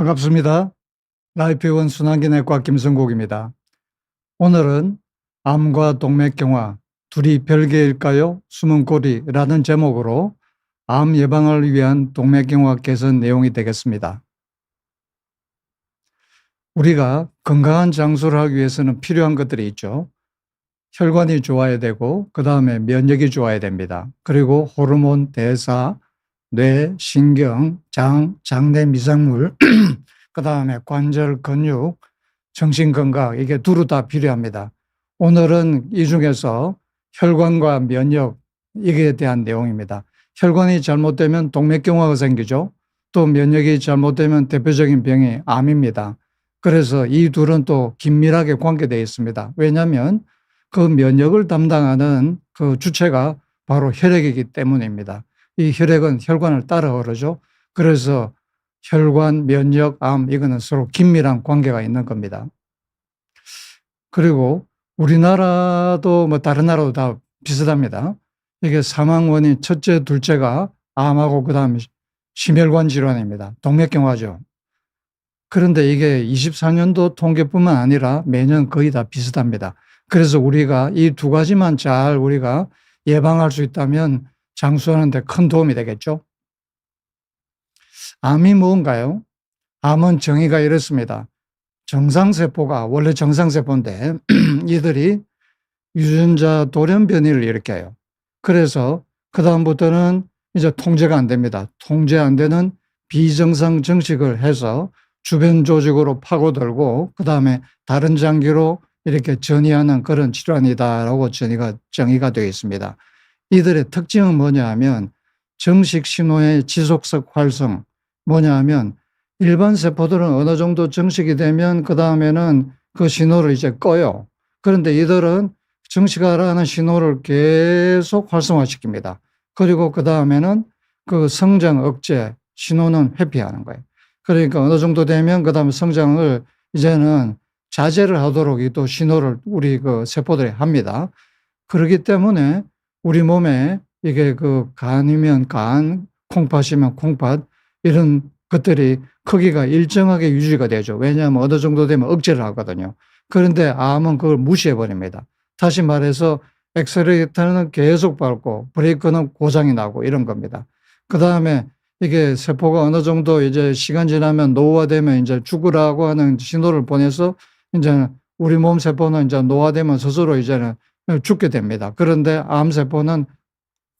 반갑습니다. 라이프의원 순환기내과 김성국입니다. 오늘은 암과 동맥경화 둘이 별개일까요? 숨은 고리라는 제목으로 암 예방을 위한 동맥경화 개선 내용이 되겠습니다. 우리가 건강한 장수를 하기 위해서는 필요한 것들이 있죠. 혈관이 좋아야 되고 그 다음에 면역이 좋아야 됩니다. 그리고 호르몬, 대사, 뇌, 신경, 장, 장내 미생물 그 다음에 관절, 근육, 정신건강 이게 두루 다 필요합니다. 오늘은 이 중에서 혈관과 면역 이게 대한 내용입니다. 혈관이 잘못되면 동맥경화가 생기죠. 또 면역이 잘못되면 대표적인 병이 암입니다. 그래서 이 둘은 또 긴밀하게 관계되어 있습니다. 왜냐하면 그 면역을 담당하는 그 주체가 바로 혈액이기 때문입니다. 이 혈액은 혈관을 따라 흐르죠. 그래서 혈관, 면역, 암 이거는 서로 긴밀한 관계가 있는 겁니다. 그리고 우리나라도 뭐 다른 나라도 다 비슷합니다. 이게 사망 원인 첫째, 둘째가 암하고 그다음에 심혈관 질환입니다. 동맥경화죠. 그런데 이게 24년도 통계뿐만 아니라 매년 거의 다 비슷합니다. 그래서 우리가 이 두 가지만 잘 우리가 예방할 수 있다면 장수하는 데 큰 도움이 되겠죠. 암이 뭔가요? 암은 정의가 이렇습니다. 정상세포가 원래 정상세포인데 이들이 유전자 돌연 변이를 일으켜요. 그래서 그 다음부터는 이제 통제가 안 됩니다. 통제 안 되는 비정상 증식을 해서 주변 조직으로 파고들고 그 다음에 다른 장기로 이렇게 전이하는 그런 질환이다라고 정의가 되어 있습니다. 이들의 특징은 뭐냐 하면 정식 신호의 지속적 활성, 뭐냐 하면 일반 세포들은 어느 정도 정식이 되면 그 다음에는 그 신호를 이제 꺼요. 그런데 이들은 정식하라는 신호를 계속 활성화시킵니다. 그리고 그 다음에는 그 성장 억제 신호는 회피하는 거예요. 그러니까 어느 정도 되면 그 다음에 성장을 이제는 자제를 하도록 또 신호를 우리 그 세포들이 합니다. 그렇기 때문에 우리 몸에 이게 그 간이면 간, 콩팥이면 콩팥 이런 것들이 크기가 일정하게 유지가 되죠. 왜냐하면 어느 정도 되면 억제를 하거든요. 그런데 암은 그걸 무시해버립니다. 다시 말해서 엑셀레이터는 계속 밟고 브레이크는 고장이 나고 이런 겁니다. 그 다음에 이게 세포가 어느 정도 이제 시간 지나면 노화되면 이제 죽으라고 하는 신호를 보내서 이제 우리 몸 세포는 이제 노화되면 스스로 이제는 죽게 됩니다. 그런데 암 세포는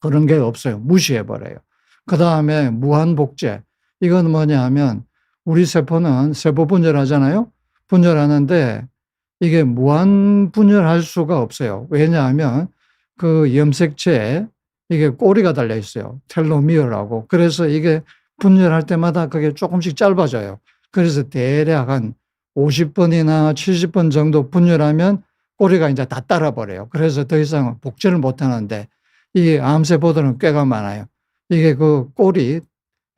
그런 게 없어요. 무시해버려요. 그 다음에 무한복제. 이건 뭐냐 하면 우리 세포는 세포 분열하잖아요. 분열하는데 이게 무한 분열할 수가 없어요. 왜냐하면 그 염색체에 이게 꼬리가 달려 있어요. 텔로미어라고. 그래서 이게 분열할 때마다 그게 조금씩 짧아져요. 그래서 대략 한 50번이나 70번 정도 분열하면 꼬리가 이제 다 따라버려요. 그래서 더 이상 복제를 못 하는데 이 암세포들은 꽤가 많아요. 이게 그 꼬리,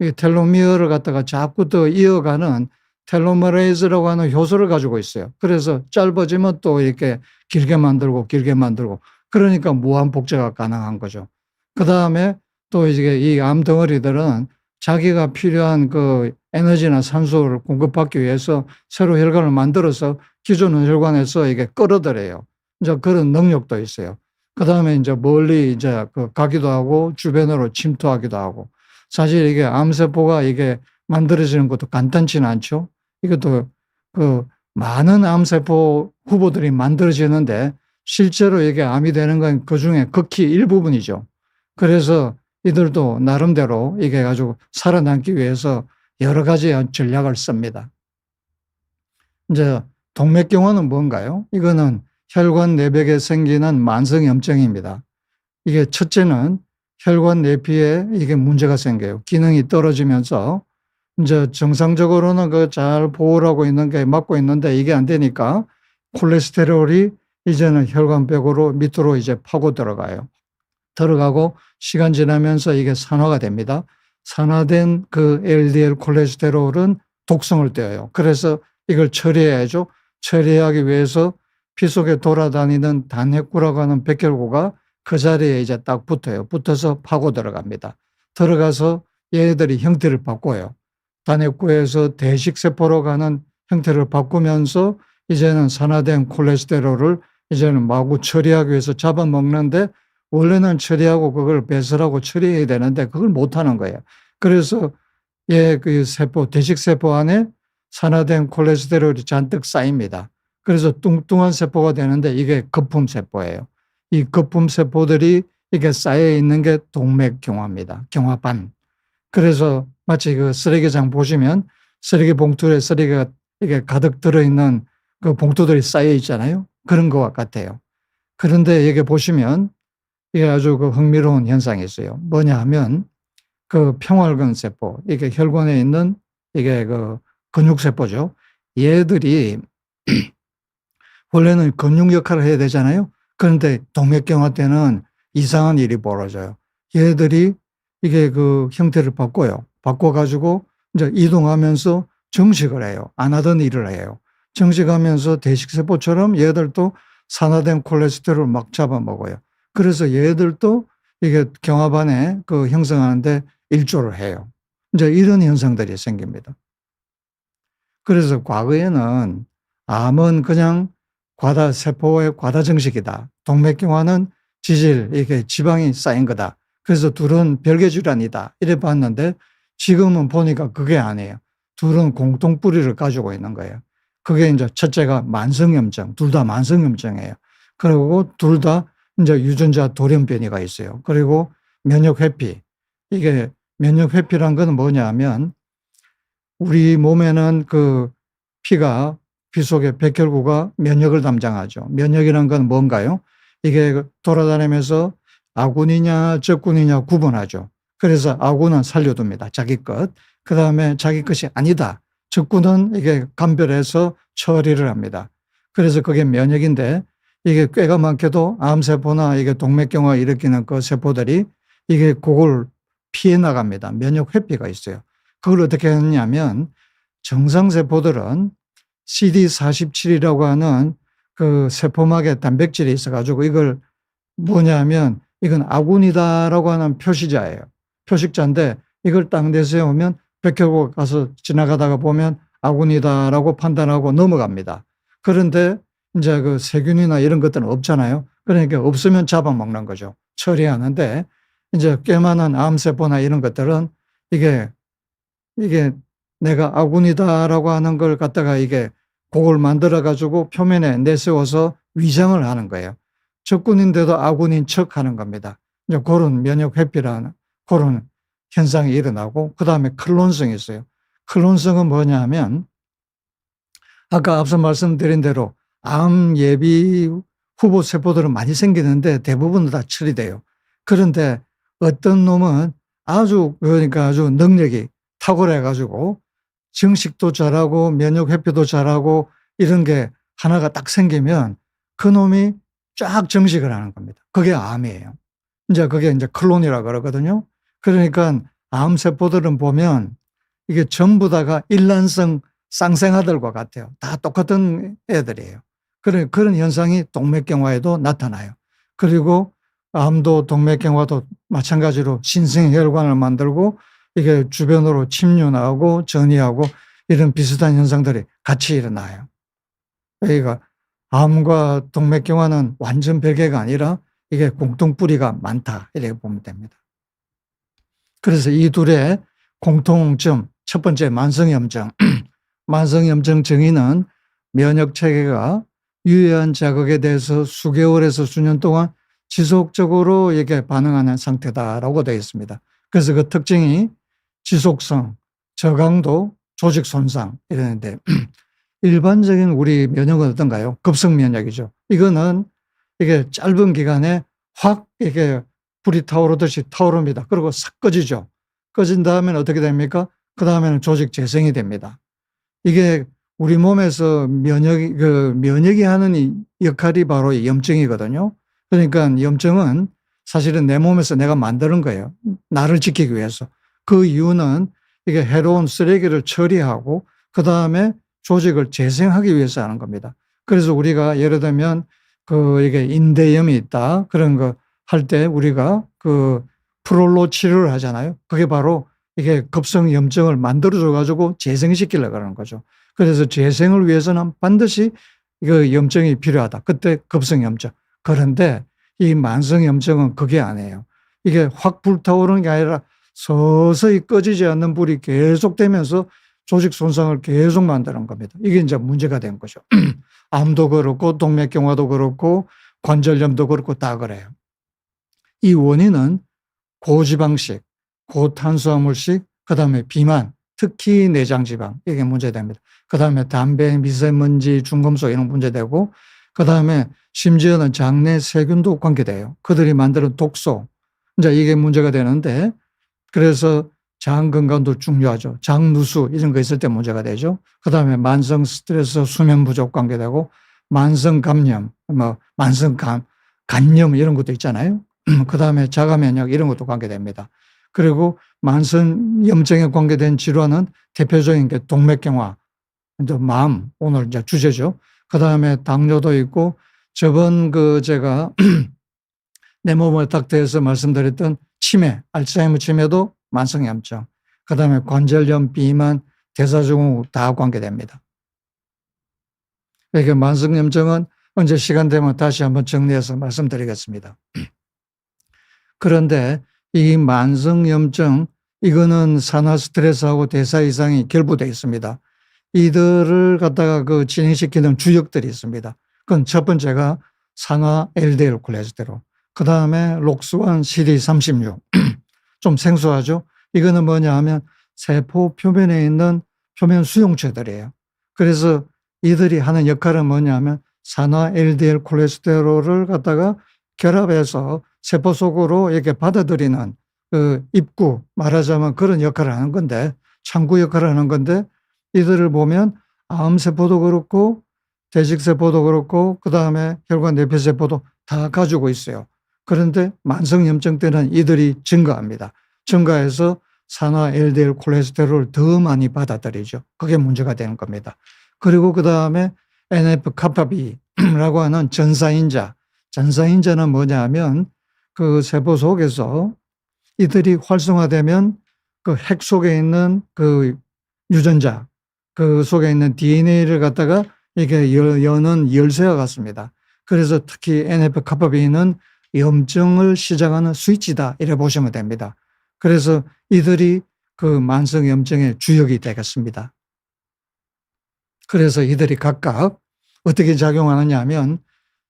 이 텔로미어를 갖다가 자꾸 더 이어가는 텔로메레이즈라고 하는 효소를 가지고 있어요. 그래서 짧아지면 또 이렇게 길게 만들고 길게 만들고 그러니까 무한 복제가 가능한 거죠. 그 다음에 또 이제 이 암덩어리들은 자기가 필요한 그 에너지나 산소를 공급받기 위해서 새로 혈관을 만들어서 기존 혈관에서 이게 끌어들여요. 이제 그런 능력도 있어요. 그 다음에 이제 멀리 이제 그 가기도 하고 주변으로 침투하기도 하고 사실 이게 암세포가 이게 만들어지는 것도 간단치는 않죠. 이것도 그 많은 암세포 후보들이 만들어지는데 실제로 이게 암이 되는 건 그 중에 극히 일부분이죠. 그래서 이들도 나름대로 이게 가지고 살아남기 위해서 여러 가지 전략을 씁니다. 이제 동맥경화는 뭔가요? 이거는 혈관 내벽에 생기는 만성염증입니다. 이게 첫째는 혈관 내피에 이게 문제가 생겨요. 기능이 떨어지면서 이제 정상적으로는 그 잘 보호를 하고 있는 게 막고 있는데 이게 안 되니까 콜레스테롤이 이제는 혈관벽으로 밑으로 이제 파고 들어가요. 들어가고 시간 지나면서 이게 산화가 됩니다. 산화된 그 LDL 콜레스테롤은 독성을 떼어요. 그래서 이걸 처리해야죠. 처리하기 위해서 피 속에 돌아다니는 단핵구라고 하는 백혈구가 그 자리에 이제 딱 붙어요. 붙어서 파고 들어갑니다. 들어가서 얘네들이 형태를 바꿔요. 단핵구에서 대식세포로 가는 형태를 바꾸면서 이제는 산화된 콜레스테롤을 이제는 마구 처리하기 위해서 잡아먹는데, 원래는 처리하고 그걸 배설하고 처리해야 되는데 그걸 못하는 거예요. 그래서 그 세포, 대식세포 안에 산화된 콜레스테롤이 잔뜩 쌓입니다. 그래서 뚱뚱한 세포가 되는데 이게 거품세포예요. 이 거품세포들이 이게 쌓여 있는 게 동맥경화입니다. 경화반. 그래서 마치 그 쓰레기장 보시면 쓰레기 봉투에 쓰레기가 이게 가득 들어있는 그 봉투들이 쌓여 있잖아요. 그런 것과 같아요. 그런데 여기 보시면 이게 아주 그 흥미로운 현상이 있어요. 뭐냐 하면 그 평활근 세포, 이게 혈관에 있는 이게 그 근육세포죠. 얘들이 원래는 근육 역할을 해야 되잖아요. 그런데 동맥경화 때는 이상한 일이 벌어져요. 얘들이 이게 그 형태를 바꿔요. 바꿔가지고 이제 이동하면서 정식을 해요. 안 하던 일을 해요. 정식하면서 대식세포처럼 얘들도 산화된 콜레스테롤을 막 잡아먹어요. 그래서 얘들도 이게 경화반에 그 형성하는데 일조를 해요. 이제 이런 현상들이 생깁니다. 그래서 과거에는 암은 그냥 세포의 과다 정식이다. 동맥경화는 지질, 이게 지방이 쌓인 거다. 그래서 둘은 별개 질환이다. 이래 봤는데 지금은 보니까 그게 아니에요. 둘은 공통 뿌리를 가지고 있는 거예요. 그게 이제 첫째가 만성염증, 둘 다 만성염증이에요. 그리고 둘 다 이제 유전자 돌연변이가 있어요. 그리고 면역회피. 이게 면역회피란 건 뭐냐면 우리 몸에는 그 피 속에 백혈구가 면역을 담당하죠. 면역이란 건 뭔가요? 이게 돌아다니면서 아군이냐 적군이냐 구분하죠. 그래서 아군은 살려둡니다. 자기 것. 그 다음에 자기 것이 아니다. 적군은 이게 감별해서 처리를 합니다. 그래서 그게 면역인데 이게 꽤가 많게도 암세포나 이게 동맥경화 일으키는 그 세포들이 이게 그걸 피해 나갑니다. 면역 회피가 있어요. 그걸 어떻게 했냐면 정상세포들은 CD47이라고 하는 그 세포막에 단백질이 있어가지고 이걸 뭐냐면 이건 아군이다라고 하는 표시자예요. 표식자인데 이걸 딱 내세우면 백혈구가 가서 지나가다가 보면 아군이다라고 판단하고 넘어갑니다. 그런데 이제 그 세균이나 이런 것들은 없잖아요. 그러니까 없으면 잡아먹는 거죠. 처리하는데 이제 꽤 많은 암세포나 이런 것들은 이게 내가 아군이다라고 하는 걸 갖다가 이게 그걸 만들어 가지고 표면에 내세워서 위장을 하는 거예요. 적군인데도 아군인 척 하는 겁니다. 이제 그런 면역 회피라는 그런 현상이 일어나고, 그 다음에 클론성이 있어요. 클론성은 뭐냐 하면 아까 앞서 말씀드린 대로 암 예비 후보 세포들은 많이 생기는데 대부분 다 처리돼요. 그런데 어떤 놈은 그러니까 아주 능력이 탁월해 가지고 정식도 잘하고 면역 회피도 잘하고 이런 게 하나가 딱 생기면 그 놈이 쫙 정식을 하는 겁니다. 그게 암이에요. 이제 그게 이제 클론이라 그러거든요. 그러니까 암세포들은 보면 이게 전부 다가 일란성 쌍생아들과 같아요. 다 똑같은 애들이에요. 그런 현상이 동맥경화에도 나타나요. 그리고 암도 동맥경화도 마찬가지로 신생혈관을 만들고 이게 주변으로 침륜하고 전이하고 이런 비슷한 현상들이 같이 일어나요. 그러니까 암과 동맥경화는 완전 별개가 아니라 이게 공통뿌리가 많다, 이렇게 보면 됩니다. 그래서 이 둘의 공통점, 첫 번째 만성염증. 만성염증 증인은 면역체계가 유해한 자극에 대해서 수개월에서 수년 동안 지속적으로 이게 반응하는 상태다라고 되어 있습니다. 그래서 그 특징이 지속성, 저강도, 조직 손상 이러는데 일반적인 우리 면역은 어떤가요? 급성 면역이죠. 이거는 이게 짧은 기간에 확 이게 불이 타오르듯이 타오릅니다. 그리고 싹 꺼지죠. 꺼진 다음에는 어떻게 됩니까? 그 다음에는 조직 재생이 됩니다. 이게 우리 몸에서 면역이 하는 이 역할이 바로 이 염증이거든요. 그러니까 염증은 사실은 내 몸에서 내가 만드는 거예요. 나를 지키기 위해서. 그 이유는 이게 해로운 쓰레기를 처리하고 그 다음에 조직을 재생하기 위해서 하는 겁니다. 그래서 우리가 예를 들면 이게 인대염이 있다 그런 거 할 때 우리가 그 프롤로 치료를 하잖아요. 그게 바로 이게 급성 염증을 만들어줘 가지고 재생시키려고 하는 거죠. 그래서 재생을 위해서는 반드시 이거 염증이 필요하다. 그때 급성 염증. 그런데 이 만성 염증은 그게 아니에요. 이게 확 불타오르는 게 아니라 서서히 꺼지지 않는 불이 계속되면서 조직 손상을 계속 만드는 겁니다. 이게 이제 문제가 된 거죠. 암도 그렇고 동맥경화도 그렇고 관절염도 그렇고 다 그래요. 이 원인은 고지방식, 고탄수화물식, 그다음에 비만, 특히 내장지방 이게 문제됩니다. 그다음에 담배, 미세먼지, 중금속 이런 문제되고 그다음에 심지어는 장내 세균도 관계돼요. 그들이 만드는 독소 이제 이게 문제가 되는데 그래서 장 건강도 중요하죠. 장누수 이런 거 있을 때 문제가 되죠. 그다음에 만성 스트레스, 수면 부족 관계되고 만성 감염, 만성 간염 이런 것도 있잖아요. 그다음에 자가 면역 이런 것도 관계됩니다. 그리고 만성 염증에 관계된 질환은 대표적인 게 동맥경화, 이제 마음 오늘 이제 주제죠. 그다음에 당뇨도 있고 저번 제가 내 몸을 닥터에서 말씀드렸던 치매, 알츠하이머 치매도 만성 염증, 그다음에 관절염, 비만, 대사증후 다 관계됩니다. 이게 만성 염증은 언제 시간 되면 다시 한번 정리해서 말씀드리겠습니다. 그런데 이 만성 염증 이거는 산화 스트레스하고 대사 이상이 결부되어 있습니다. 이들을 갖다가 진행시키는 주역들이 있습니다. 그건 첫 번째가 산화 LDL 콜레스테롤, 그 다음에 록스완 CD36. 좀 생소하죠? 이거는 뭐냐 하면 세포 표면에 있는 표면 수용체들이에요. 그래서 이들이 하는 역할은 뭐냐 하면 산화 LDL 콜레스테롤을 갖다가 결합해서 세포 속으로 이렇게 받아들이는 입구, 말하자면 그런 역할을 하는 건데, 창구 역할을 하는 건데, 이들을 보면 암세포도 그렇고 대직세포도 그렇고 그 다음에 혈관 내피세포도 다 가지고 있어요. 그런데 만성염증 때는 이들이 증가합니다. 증가해서 산화 LDL 콜레스테롤을 더 많이 받아들이죠. 그게 문제가 되는 겁니다. 그리고 그 다음에 NF-kappaB라고 하는 전사인자. 전사인자는 뭐냐 하면 그 세포 속에서 이들이 활성화되면 그 핵 속에 있는 그 유전자, 그 속에 있는 DNA를 갖다가 이게 여는 열쇠와 같습니다. 그래서 특히 NF-kappaB는 염증을 시작하는 스위치다 이래 보시면 됩니다. 그래서 이들이 그 만성 염증의 주역이 되겠습니다. 그래서 이들이 각각 어떻게 작용하느냐 하면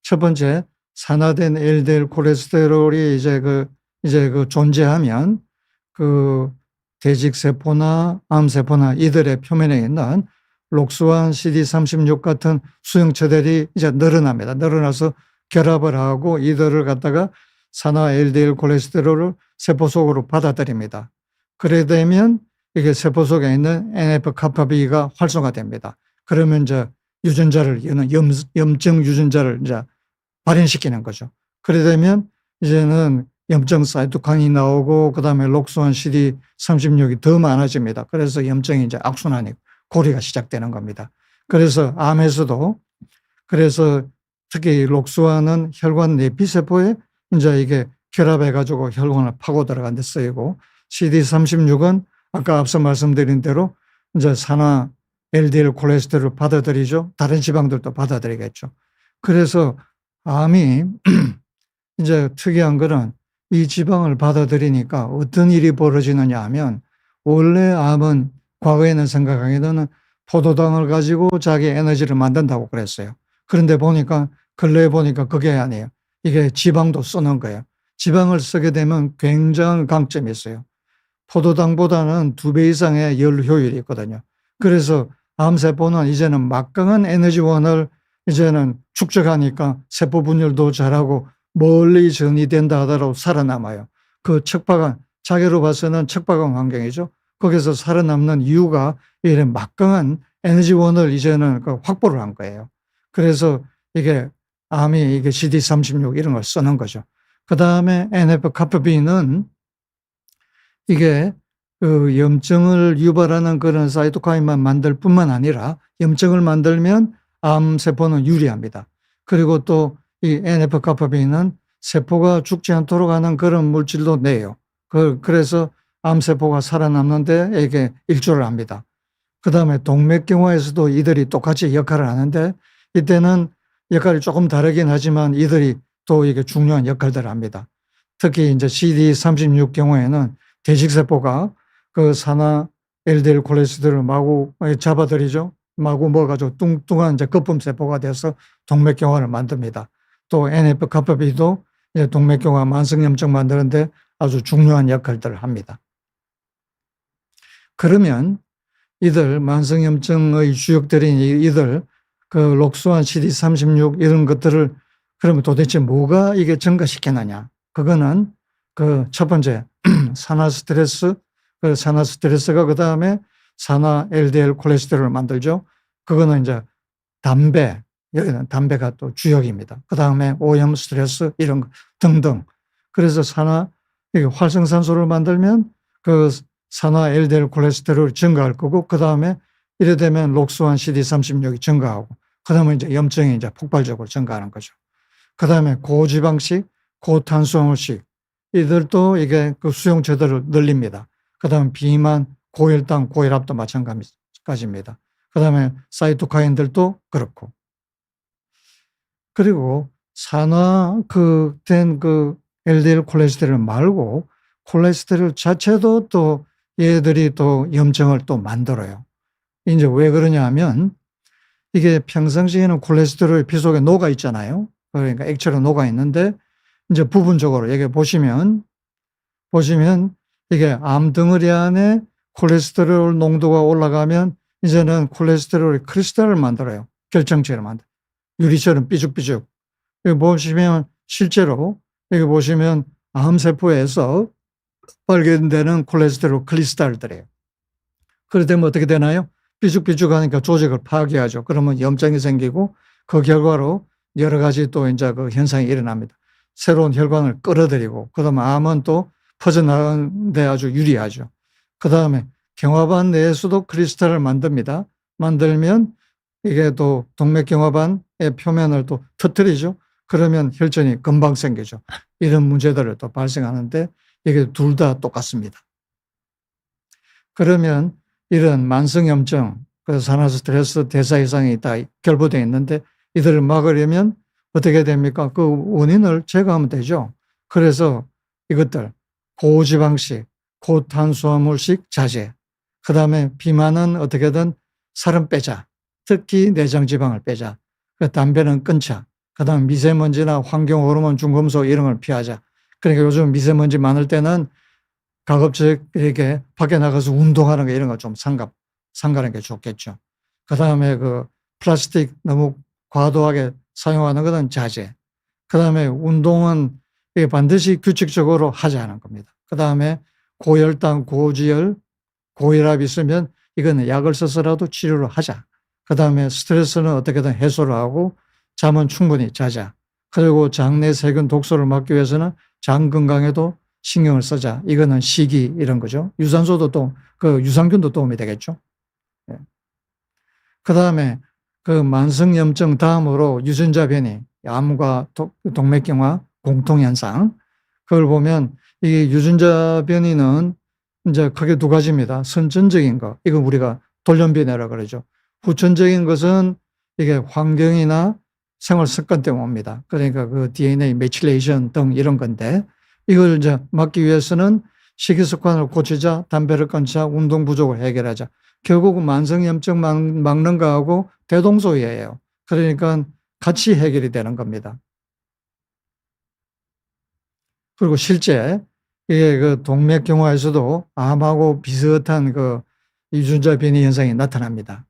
첫 번째 산화된 LDL 콜레스테롤이 이제 존재하면 그 대직세포나 암세포나 이들의 표면에 있는 록스완 CD36 같은 수용체들이 이제 늘어납니다. 늘어나서 결합을 하고 이들을 갖다가 산화 LDL 콜레스테롤을 세포 속으로 받아들입니다. 그래 되면 이게 세포 속에 있는 NF-kappaB가 활성화됩니다. 그러면 이제 유전자를, 염증 유전자를 이제 발현시키는 거죠. 그래 되면 이제는 염증 사이토카인이 나오고 그다음에 록스완 CD36이 더 많아집니다. 그래서 염증이 이제 악순환이 고리가 시작되는 겁니다. 그래서 암에서도 그래서 특히 록스완은 혈관 내피세포에 이제 이게 결합해 가지고 혈관을 파고 들어간 데 쓰이고 CD36은 아까 앞서 말씀드린 대로 이제 산화 LDL 콜레스테롤을 받아들이죠. 다른 지방들도 받아들이겠죠. 그래서 암이 이제 특이한 거는 이 지방을 받아들이니까 어떤 일이 벌어지느냐 하면 원래 암은 과거에는 생각하기에는 포도당을 가지고 자기 에너지를 만든다고 그랬어요. 그런데 보니까 근래에 보니까 그게 아니에요. 이게 지방도 쓰는 거예요. 지방을 쓰게 되면 굉장한 강점이 있어요. 포도당보다는 2배 이상의 열 효율이 있거든요. 그래서 암세포는 이제는 막강한 에너지원을 이제는 축적하니까 세포 분열도 잘하고 멀리 전이된다 하더라도 살아남아요. 그 척박한, 자기로 봐서는 척박한 환경이죠. 거기서 살아남는 이유가 이런 막강한 에너지원을 이제는 확보를 한 거예요. 그래서 이게 암이 이게 CD36 이런 걸 쓰는 거죠. 그 다음에 NF-kappaB는 이게 그 염증을 유발하는 그런 사이토카인만 만들 뿐만 아니라 염증을 만들면 암세포는 유리합니다. 그리고 또 이 NF-kappaB는 세포가 죽지 않도록 하는 그런 물질도 내요. 그래서 암세포가 살아남는데 이게 일조를 합니다. 그 다음에 동맥경화에서도 이들이 똑같이 역할을 하는데 이때는 역할이 조금 다르긴 하지만 이들이 또 이게 중요한 역할들을 합니다. 특히 이제 CD36 경우에는 대식세포가 그 산화 LDL 콜레스테롤을 마구 잡아들이죠. 마구 먹어가지고 뚱뚱한 이제 거품세포가 돼서 동맥경화를 만듭니다. 또 NF-kappaB도 동맥경화 만성염증 만드는데 아주 중요한 역할들을 합니다. 그러면 이들 만성염증의 주역들인 이들 그 록수환 CD36 이런 것들을 그러면 도대체 뭐가 이게 증가시키느냐? 그거는 그 첫 번째 산화 스트레스, 그 산화 스트레스가 그 다음에 산화 LDL 콜레스테롤을 만들죠. 그거는 이제 담배, 여기는 담배가 또 주역입니다. 그 다음에 오염 스트레스 이런 거 등등. 그래서 산화 활성산소를 만들면 그 산화 LDL 콜레스테롤이 증가할 거고 그 다음에 이래 되면 록수환 CD36이 증가하고 그 다음에 이제 염증이 이제 폭발적으로 증가하는 거죠. 그 다음에 고지방식, 고탄수화물식 이들도 이게 그 수용체들을 늘립니다. 그 다음 비만, 고혈당, 고혈압도 마찬가지입니다. 그 다음에 사이토카인들도 그렇고. 그리고 산화 된 그 LDL 콜레스테롤 말고 콜레스테롤 자체도 또 얘들이 또 염증을 또 만들어요. 이제 왜 그러냐 하면 이게 평상시에는 콜레스테롤이 피 속에 녹아 있잖아요. 그러니까 액체로 녹아 있는데 이제 부분적으로 여기 보시면 이게 암덩어리 안에 콜레스테롤 농도가 올라가면 이제는 콜레스테롤이 크리스탈을 만들어요. 결정체를 만들어요. 유리처럼 삐죽삐죽. 여기 보시면 실제로 여기 보시면 암세포에서 발견되는 콜레스테롤 크리스탈들이에요. 그렇게 되면 어떻게 되나요? 삐죽삐죽하니까 조직을 파괴하죠. 그러면 염증이 생기고 그 결과로 여러 가지 또 이제 그 현상이 일어납니다. 새로운 혈관을 끌어들이고 그다음에 암은 또 퍼져나가는데 아주 유리하죠. 그다음에 경화반 내에서도 크리스탈을 만듭니다. 만들면 이게 또 동맥경화반의 표면을 또 터뜨리죠. 그러면 혈전이 금방 생기죠. 이런 문제들을 또 발생하는데 이게 둘 다 똑같습니다. 그러면 이런 만성염증, 산화 스트레스 대사 이상이 다 결부되어 있는데 이들을 막으려면 어떻게 됩니까? 그 원인을 제거하면 되죠. 그래서 이것들 고지방식, 고탄수화물식 자제, 그 다음에 비만은 어떻게든 살은 빼자. 특히 내장지방을 빼자. 담배는 끊자. 그 다음 미세먼지나 환경호르몬, 중금속 이런 걸 피하자. 그러니까 요즘 미세먼지 많을 때는 가급적 이렇게 밖에 나가서 운동하는 거 이런 거 좀 삼가는 게 좋겠죠. 그 다음에 그 플라스틱 너무 과도하게 사용하는 것은 자제. 그 다음에 운동은 반드시 규칙적으로 하자는 겁니다. 그 다음에 고혈당, 고지혈, 고혈압 있으면 이거는 약을 써서라도 치료를 하자. 그 다음에 스트레스는 어떻게든 해소를 하고 잠은 충분히 자자. 그리고 장내 세균 독소를 막기 위해서는 장 건강에도 신경을 쓰자. 이거는 식이 이런 거죠. 유산소도 또 그 유산균도 도움이 되겠죠. 예. 그 다음에 그 만성염증 다음으로 유전자 변이, 암과 동맥경화 공통현상. 그걸 보면 이 유전자 변이는 이제 크게 두 가지입니다. 선천적인 거, 이거 우리가 돌연변이라고 그러죠. 후천적인 것은 이게 환경이나 생활 습관 때문에 옵니다. 그러니까 그 DNA 메칠레이션 등 이런 건데 이걸 이제 막기 위해서는 식이 습관을 고치자, 담배를 끊자, 운동 부족을 해결하자. 결국은 만성염증 막는 거하고 대동소이예요. 그러니까 같이 해결이 되는 겁니다. 그리고 실제 이게 그 동맥경화에서도 암하고 비슷한 그 유전자 변이 현상이 나타납니다.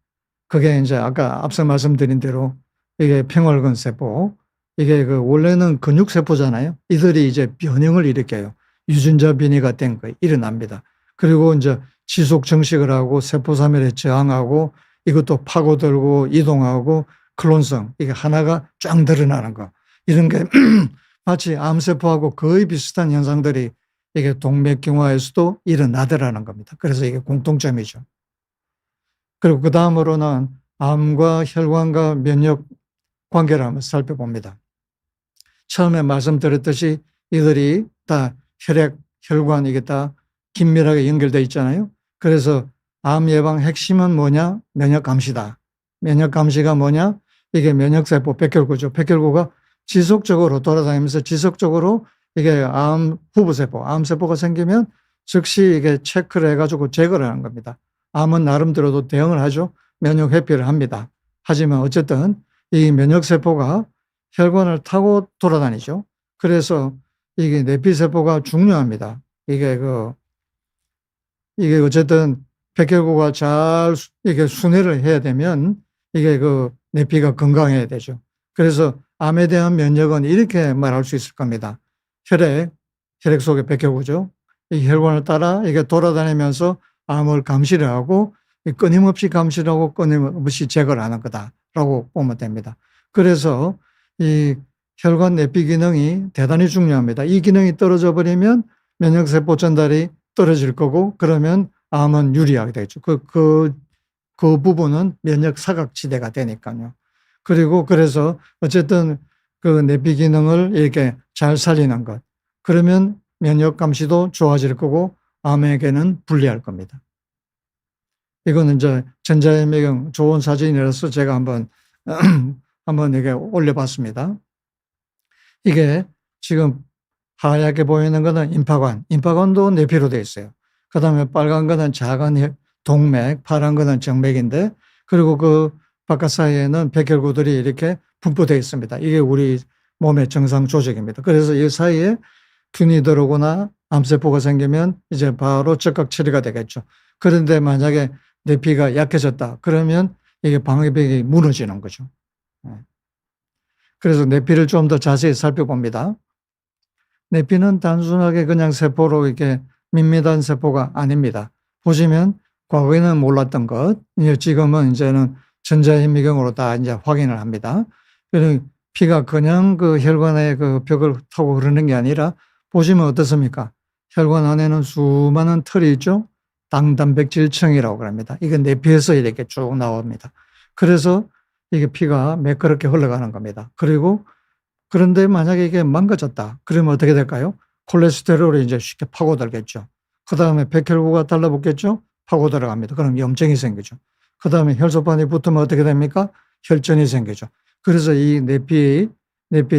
그게 이제 아까 앞서 말씀드린 대로 이게 평혈근 세포, 이게 그 원래는 근육세포잖아요. 이들이 이제 변형을 일으켜요. 유전자 변이가 된 거 일어납니다. 그리고 이제 지속 정식을 하고 세포사멸에 저항하고 이것도 파고들고 이동하고 클론성, 이게 하나가 쫙 드러나는 거. 이런 게 마치 암세포하고 거의 비슷한 현상들이 이게 동맥경화에서도 일어나더라는 겁니다. 그래서 이게 공통점이죠. 그리고 그 다음으로는 암과 혈관과 면역 관계를 한번 살펴봅니다. 처음에 말씀드렸듯이 이들이 다 혈관 이게 다 긴밀하게 연결되어 있잖아요. 그래서 암 예방 핵심은 뭐냐? 면역 감시다. 면역 감시가 뭐냐? 이게 면역세포 백혈구죠. 백혈구가 지속적으로 돌아다니면서 지속적으로 이게 암 후부세포, 암세포가 생기면 즉시 이게 체크를 해가지고 제거를 하는 겁니다. 암은 나름대로도 대응을 하죠. 면역 회피를 합니다. 하지만 어쨌든 이 면역세포가 혈관을 타고 돌아다니죠. 그래서 이게 내피세포가 중요합니다. 이게 어쨌든 백혈구가 잘 이게 순회를 해야 되면 이게 내피가 건강해야 되죠. 그래서 암에 대한 면역은 이렇게 말할 수 있을 겁니다. 혈액 속에 백혈구죠. 이 혈관을 따라 이게 돌아다니면서 암을 감시를 하고 끊임없이 감시를 하고 끊임없이 제거를 하는 거다라고 보면 됩니다. 그래서 이 혈관 내피 기능이 대단히 중요합니다. 이 기능이 떨어져 버리면 면역세포 전달이 떨어질 거고 그러면 암은 유리하게 되죠. 그 부분은 면역 사각지대가 되니까요. 그리고 그래서 어쨌든 그 내피 기능을 이렇게 잘 살리는 것. 그러면 면역 감시도 좋아질 거고 암에게는 불리할 겁니다. 이거는 이제 전자현미경 좋은 사진이라서 제가 한번 이게 올려봤습니다. 이게 지금 하얗게 보이는 거는 임파관도 내피로 되어 있어요. 그 다음에 빨간 거는 작은 동맥, 파란 거는 정맥인데 그리고 그 바깥 사이에는 백혈구들이 이렇게 분포되어 있습니다. 이게 우리 몸의 정상 조직입니다. 그래서 이 사이에 균이 들어오거나 암세포가 생기면 이제 바로 적각 처리가 되겠죠. 그런데 만약에 내피가 약해졌다 그러면 이게 방어벽이 무너지는 거죠. 그래서 내피를 좀 더 자세히 살펴봅니다. 내피는 단순하게 그냥 세포로 이렇게 밋밋한 세포가 아닙니다. 보시면 과거에는 몰랐던 것, 지금은 이제는 전자현미경으로 다 이제 확인을 합니다. 그리고 피가 그냥 그 혈관의 그 벽을 타고 흐르는 게 아니라 보시면 어떻습니까? 혈관 안에는 수많은 털이 있죠? 당단백질층이라고 합니다. 이게 내피에서 이렇게 쭉 나옵니다. 그래서 이게 피가 매끄럽게 흘러가는 겁니다. 그리고 그런데 만약에 이게 망가졌다. 그러면 어떻게 될까요? 콜레스테롤이 이제 쉽게 파고들겠죠. 그 다음에 백혈구가 달라붙겠죠? 파고 들어갑니다. 그럼 염증이 생기죠. 그 다음에 혈소판이 붙으면 어떻게 됩니까? 혈전이 생기죠. 그래서 이 내피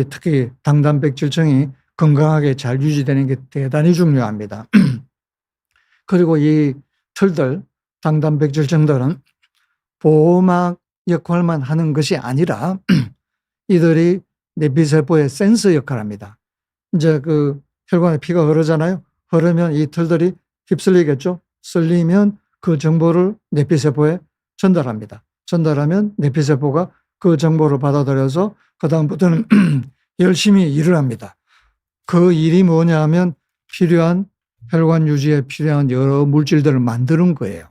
특히 당단백질층이 건강하게 잘 유지되는 게 대단히 중요합니다. 그리고 이 털들, 당단백질층들은 보호막 역할만 하는 것이 아니라 이들이 내피세포의 센서 역할을 합니다. 이제 그 혈관에 피가 흐르잖아요. 흐르면 이 털들이 휩쓸리겠죠. 쓸리면 그 정보를 내피세포에 전달합니다. 전달하면 내피세포가 그 정보를 받아들여서 그다음부터는 열심히 일을 합니다. 그 일이 뭐냐 하면 필요한 혈관 유지에 필요한 여러 물질들을 만드는 거예요.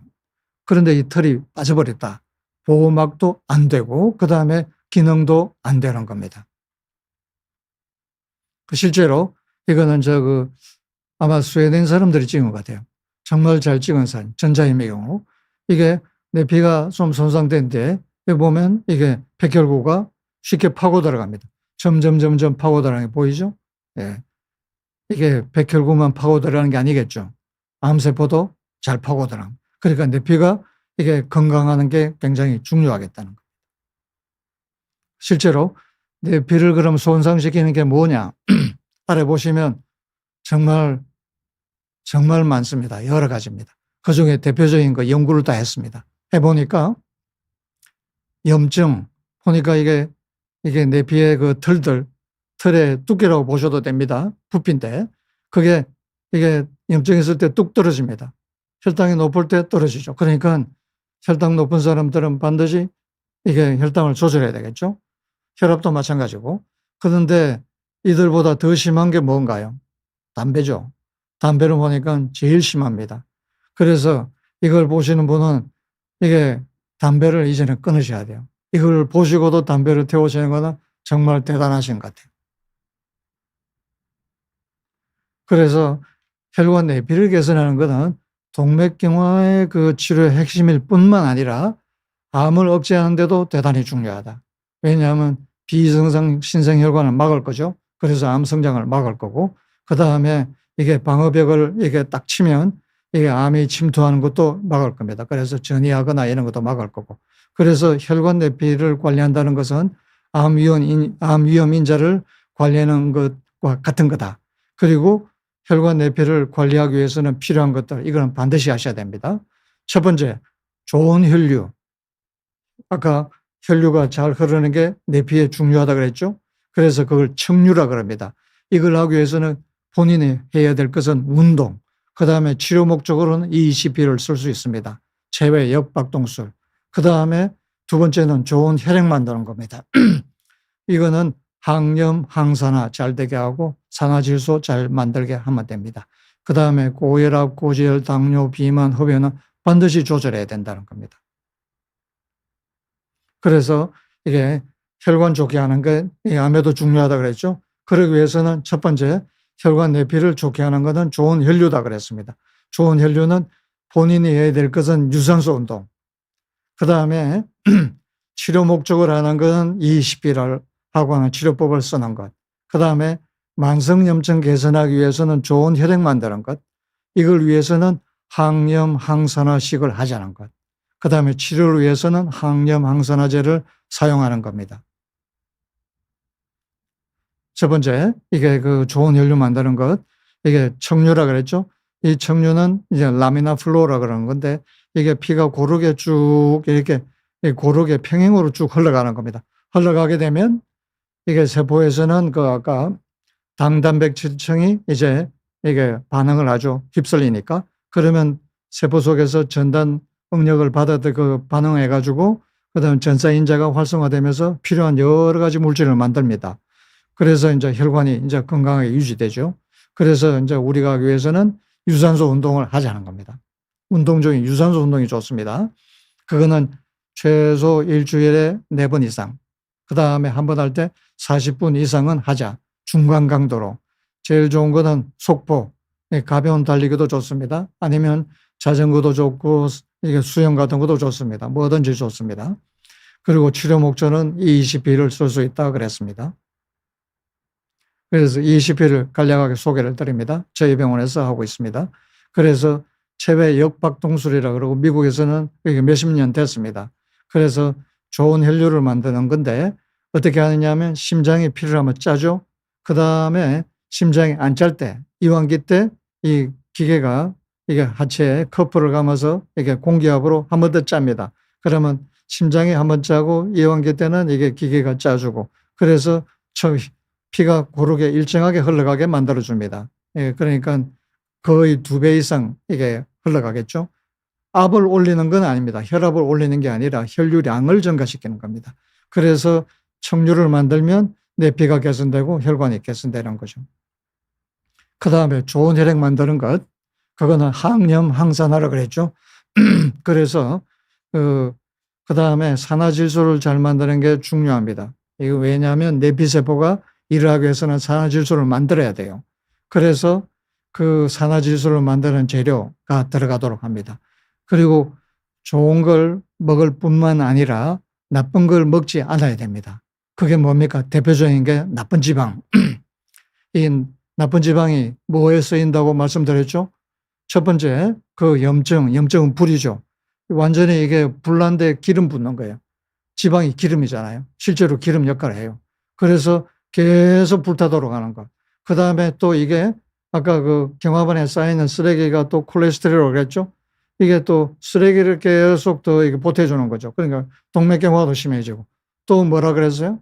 그런데 이 털이 빠져버렸다. 보호막도 안 되고 그다음에 기능도 안 되는 겁니다. 실제로 이거는 아마 스웨덴 사람들이 찍은 것 같아요. 정말 잘 찍은 사진, 전자현미경으로. 이게 내피가 좀 손상된데 여기 보면 이게 백혈구가 쉽게 파고 들어갑니다. 점점 파고 들어가는 게 보이죠? 예. 이게 백혈구만 파고 들어가는 게 아니겠죠. 암세포도 잘 파고 들어갑니다. 그러니까 내피가 이게 건강하는 게 굉장히 중요하겠다는 거예요. 실제로 내피를 그럼 손상시키는 게 뭐냐? 아래 보시면 정말 많습니다. 여러 가지입니다. 그중에 대표적인 거 연구를 다 했습니다. 해보니까 염증, 보니까 이게 내피의 그 털의 두께라고 보셔도 됩니다. 부피인데 그게 이게 염증이 있을 때 뚝 떨어집니다. 혈당이 높을 때 떨어지죠. 그러니까 혈당 높은 사람들은 반드시 이게 혈당을 조절해야 되겠죠. 혈압도 마찬가지고. 그런데 이들보다 더 심한 게 뭔가요? 담배죠. 담배를 보니까 제일 심합니다. 그래서 이걸 보시는 분은 이게 담배를 이제는 끊으셔야 돼요. 이걸 보시고도 담배를 태우시는 거는 정말 대단하신 것 같아요. 그래서 혈관 내피를 개선하는 것은 동맥경화의 그 치료의 핵심일 뿐만 아니라 암을 억제하는 데도 대단히 중요하다. 왜냐하면 비정상 신생혈관을 막을 거죠. 그래서 암 성장을 막을 거고, 그 다음에 이게 방어벽을 이게 딱 치면 이게 암이 침투하는 것도 막을 겁니다. 그래서 전이하거나 이런 것도 막을 거고. 그래서 혈관 내피를 관리한다는 것은 암 위험 인자를 관리하는 것과 같은 거다. 그리고 혈관 내피를 관리하기 위해서는 필요한 것들, 이거는 반드시 하셔야 됩니다. 첫 번째, 좋은 혈류. 아까 혈류가 잘 흐르는 게 내피에 중요하다 그랬죠? 그래서 그걸 척류라 그럽니다. 이걸 하기 위해서는 본인이 해야 될 것은 운동, 그 다음에 치료 목적으로는 ECP를 쓸 수 있습니다. 체외 역박동술. 그 다음에 두 번째는 좋은 혈액 만드는 겁니다. 이거는 항염, 항산화 잘 되게 하고 산화질소 잘 만들게 하면 됩니다. 그 다음에 고혈압, 고지혈, 당뇨, 비만, 흡연은 반드시 조절해야 된다는 겁니다. 그래서 이게 혈관 좋게 하는 게 암에도 중요하다 그랬죠. 그러기 위해서는 첫 번째 혈관 내피를 좋게 하는 것은 좋은 혈류다 그랬습니다. 좋은 혈류는 본인이 해야 될 것은 유산소 운동. 그 다음에 치료 목적으로 하는 것은 ECP를 하고 하는 치료법을 쓰는 것. 그 다음에 만성염증 개선하기 위해서는 좋은 혈액 만드는 것. 이걸 위해서는 항염, 항산화식을 하자는 것. 그 다음에 치료를 위해서는 항염, 항산화제를 사용하는 겁니다. 첫 번째, 이게 그 좋은 혈류 만드는 것, 이게 척류라 그랬죠? 이 척류는 이제 라미나 플로우라 그러는 건데, 이게 피가 고르게 쭉 이렇게 고르게 평행으로 쭉 흘러가는 겁니다. 흘러가게 되면 이게 세포에서는 그 아까 당단백질층이 이제 이게 반응을 하죠. 휩쓸리니까. 그러면 세포 속에서 전단 응력을 받아 그 반응해가지고 그다음 전사인자가 활성화되면서 필요한 여러 가지 물질을 만듭니다. 그래서 이제 혈관이 이제 건강하게 유지되죠. 그래서 이제 우리가 하기 위해서는 유산소 운동을 하자는 겁니다. 운동 중에 유산소 운동이 좋습니다. 그거는 최소 일주일에 4번 이상. 그 다음에 한 번 할 때 40분 이상은 하자. 중간 강도로. 제일 좋은 거는 속보, 가벼운 달리기도 좋습니다. 아니면 자전거도 좋고 이게 수영 같은 것도 좋습니다. 뭐든지 좋습니다. 그리고 치료 목적은 ECP를 쓸 수 있다 그랬습니다. 그래서 ECP를 간략하게 소개를 드립니다. 저희 병원에서 하고 있습니다. 그래서 체외 역박동술이라 그러고 미국에서는 이게 몇십 년 됐습니다. 그래서 좋은 혈류를 만드는 건데 어떻게 하느냐 하면 심장이 피를 한번 짜죠. 그 다음에 심장이 안 짤 때, 이완기 때 이 기계가 이게 하체에 커프를 감아서 이게 공기압으로 한 번 더 짭니다. 그러면 심장이 한 번 짜고 이완기 때는 이게 기계가 짜주고 그래서 피가 고르게 일정하게 흘러가게 만들어줍니다. 예, 그러니까 거의 2배 이상 이게 흘러가겠죠. 압을 올리는 건 아닙니다. 혈압을 올리는 게 아니라 혈류량을 증가시키는 겁니다. 그래서 척류를 만들면 내피가 개선되고 혈관이 개선되는 거죠. 그 다음에 좋은 혈액 만드는 것, 그거는 항염, 항산화라 그랬죠. 그래서 그 다음에 산화질소를 잘 만드는 게 중요합니다. 이거 왜냐하면 내피세포가 일을 하기 위해서는 산화질소를 만들어야 돼요. 그래서 그 산화질소를 만드는 재료가 들어가도록 합니다. 그리고 좋은 걸 먹을 뿐만 아니라 나쁜 걸 먹지 않아야 됩니다. 그게 뭡니까? 대표적인 게 나쁜 지방. 이 나쁜 지방이 뭐에 쓰인다고 말씀드렸죠? 첫 번째, 그 염증은 불이죠. 완전히 이게 불난데 기름 붓는 거예요. 지방이 기름이잖아요. 실제로 기름 역할을 해요. 그래서 계속 불타도록 하는 것. 그 다음에 또 이게 아까 그 경화반에 쌓이는 쓰레기가 또 콜레스테롤이라고 그랬죠? 이게 또 쓰레기를 계속 더 이게 보태주는 거죠. 그러니까 동맥경화도 심해지고. 또 뭐라 그랬어요?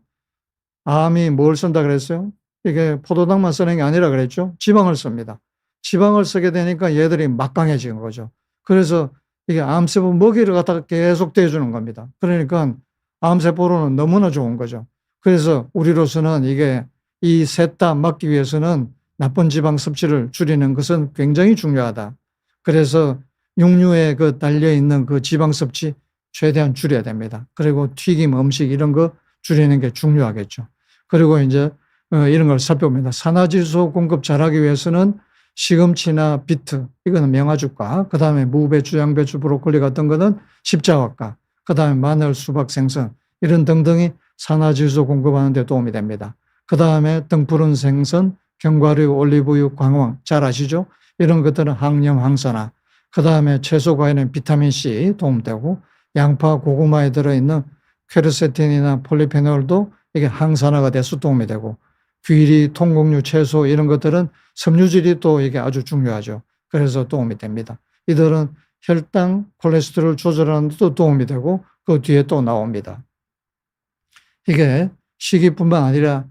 암이 뭘 쓴다 그랬어요? 이게 포도당만 쓰는 게 아니라 그랬죠? 지방을 씁니다. 지방을 쓰게 되니까 얘들이 막강해지는 거죠. 그래서 이게 암세포 먹이를 갖다가 계속 대주는 겁니다. 그러니까 암세포로는 너무나 좋은 거죠. 그래서 우리로서는 이게 이 셋 다 막기 위해서는 나쁜 지방 섭취를 줄이는 것은 굉장히 중요하다. 그래서 육류에 그 달려있는 그 지방 섭취 최대한 줄여야 됩니다. 그리고 튀김, 음식 이런 거 줄이는 게 중요하겠죠. 그리고 이제 이런 걸 살펴봅니다. 산화질소 공급 잘하기 위해서는 시금치나 비트, 이거는 명화죽과, 그 다음에 무배추, 양배추, 브로콜리 같은 거는 십자화과, 그 다음에 마늘, 수박, 생선 이런 등등이 산화질소 공급하는 데 도움이 됩니다. 그 다음에 등푸른 생선, 견과류, 올리브유, 광황 잘 아시죠? 이런 것들은 항염, 항산화. 그다음에 채소 과일은 비타민C 도움되고, 양파, 고구마에 들어있는 퀘르세틴이나 폴리페놀도 이게 항산화가 돼서 도움이 되고, 귀리, 통곡류, 채소 이런 것들은 섬유질이 또 이게 아주 중요하죠. 그래서 도움이 됩니다. 이들은 혈당, 콜레스테롤 조절하는 데도 도움이 되고 그 뒤에 또 나옵니다. 이게 식이뿐만 아니라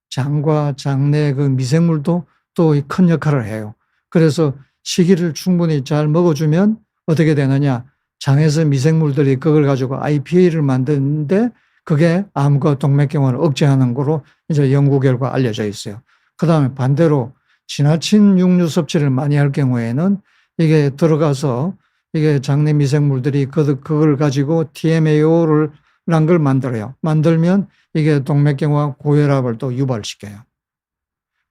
장과 장내 그 미생물도 또 큰 역할을 해요. 그래서 식이를 충분히 잘 먹어주면 어떻게 되느냐, 장에서 미생물들이 그걸 가지고 IPA를 만드는데 그게 암과 동맥경화를 억제하는 거로 이제 연구 결과 알려져 있어요. 그 다음에 반대로 지나친 육류 섭취를 많이 할 경우에는 이게 들어가서 이게 장내 미생물들이 그걸 가지고 TMAO를 란 걸 만들어요. 만들면 이게 동맥경화, 고혈압을 또 유발시켜요.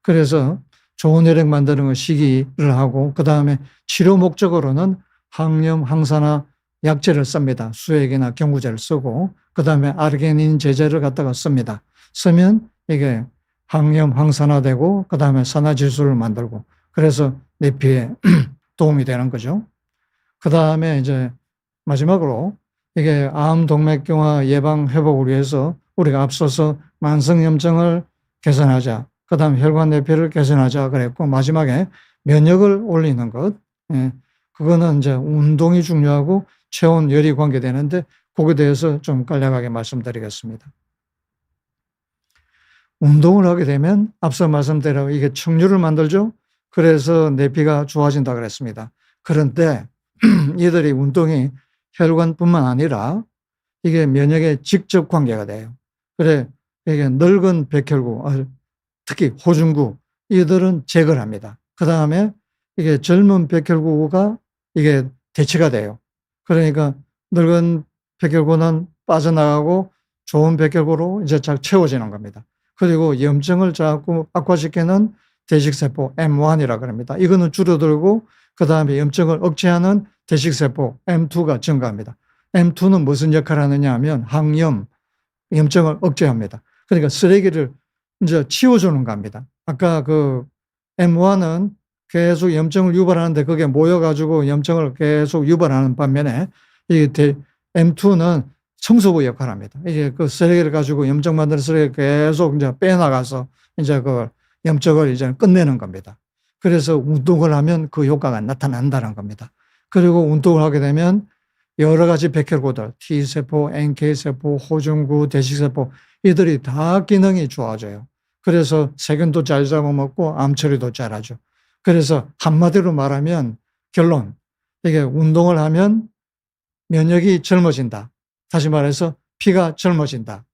그래서 좋은 혈액 만드는 거 식이를 하고, 그 다음에 치료 목적으로는 항염, 항산화 약제를 씁니다. 수액이나 경구제를 쓰고, 그 다음에 아르기닌 제제를 갖다가 씁니다. 쓰면 이게 항염, 항산화되고, 그 다음에 산화질소를 만들고, 그래서 내 피에 도움이 되는 거죠. 그 다음에 이제 마지막으로 이게 암, 동맥경화 예방 회복을 위해서 우리가 앞서서 만성염증을 개선하자, 그 다음 혈관 내피를 개선하자 그랬고, 마지막에 면역을 올리는 것, 그거는 이제 운동이 중요하고 체온, 열이 관계되는데 그거에 대해서 좀 간략하게 말씀드리겠습니다. 운동을 하게 되면 앞서 말씀대로 이게 척류를 만들죠. 그래서 내피가 좋아진다 그랬습니다. 그런데 이들이 운동이 혈관뿐만 아니라 이게 면역에 직접 관계가 돼요. 그래, 이게 늙은 백혈구, 특히 호중구, 이들은 제거를 합니다. 그 다음에 이게 젊은 백혈구가 이게 대체가 돼요. 그러니까 늙은 백혈구는 빠져나가고 좋은 백혈구로 이제 잘 채워지는 겁니다. 그리고 염증을 자꾸 악화시키는 대식세포 M1이라 그럽니다. 이거는 줄어들고, 그 다음에 염증을 억제하는 대식세포 M2가 증가합니다. M2는 무슨 역할을 하느냐 하면 항염, 염증을 억제합니다. 그러니까 쓰레기를 이제 치워주는 겁니다. 아까 그 M1은 계속 염증을 유발하는데 그게 모여가지고 염증을 계속 유발하는 반면에 이 M2는 청소부 역할을 합니다. 이게 그 쓰레기를 가지고 염증 만드는 쓰레기를 계속 이제 빼나가서 이제 그 염증을 이제 끝내는 겁니다. 그래서 운동을 하면 그 효과가 나타난다는 겁니다. 그리고 운동을 하게 되면 여러 가지 백혈구들, T세포, NK세포, 호중구, 대식세포, 이들이 다 기능이 좋아져요. 그래서 세균도 잘 잡아먹고 암 처리도 잘하죠. 그래서 한마디로 말하면 결론, 이게 운동을 하면 면역이 젊어진다. 다시 말해서 피가 젊어진다.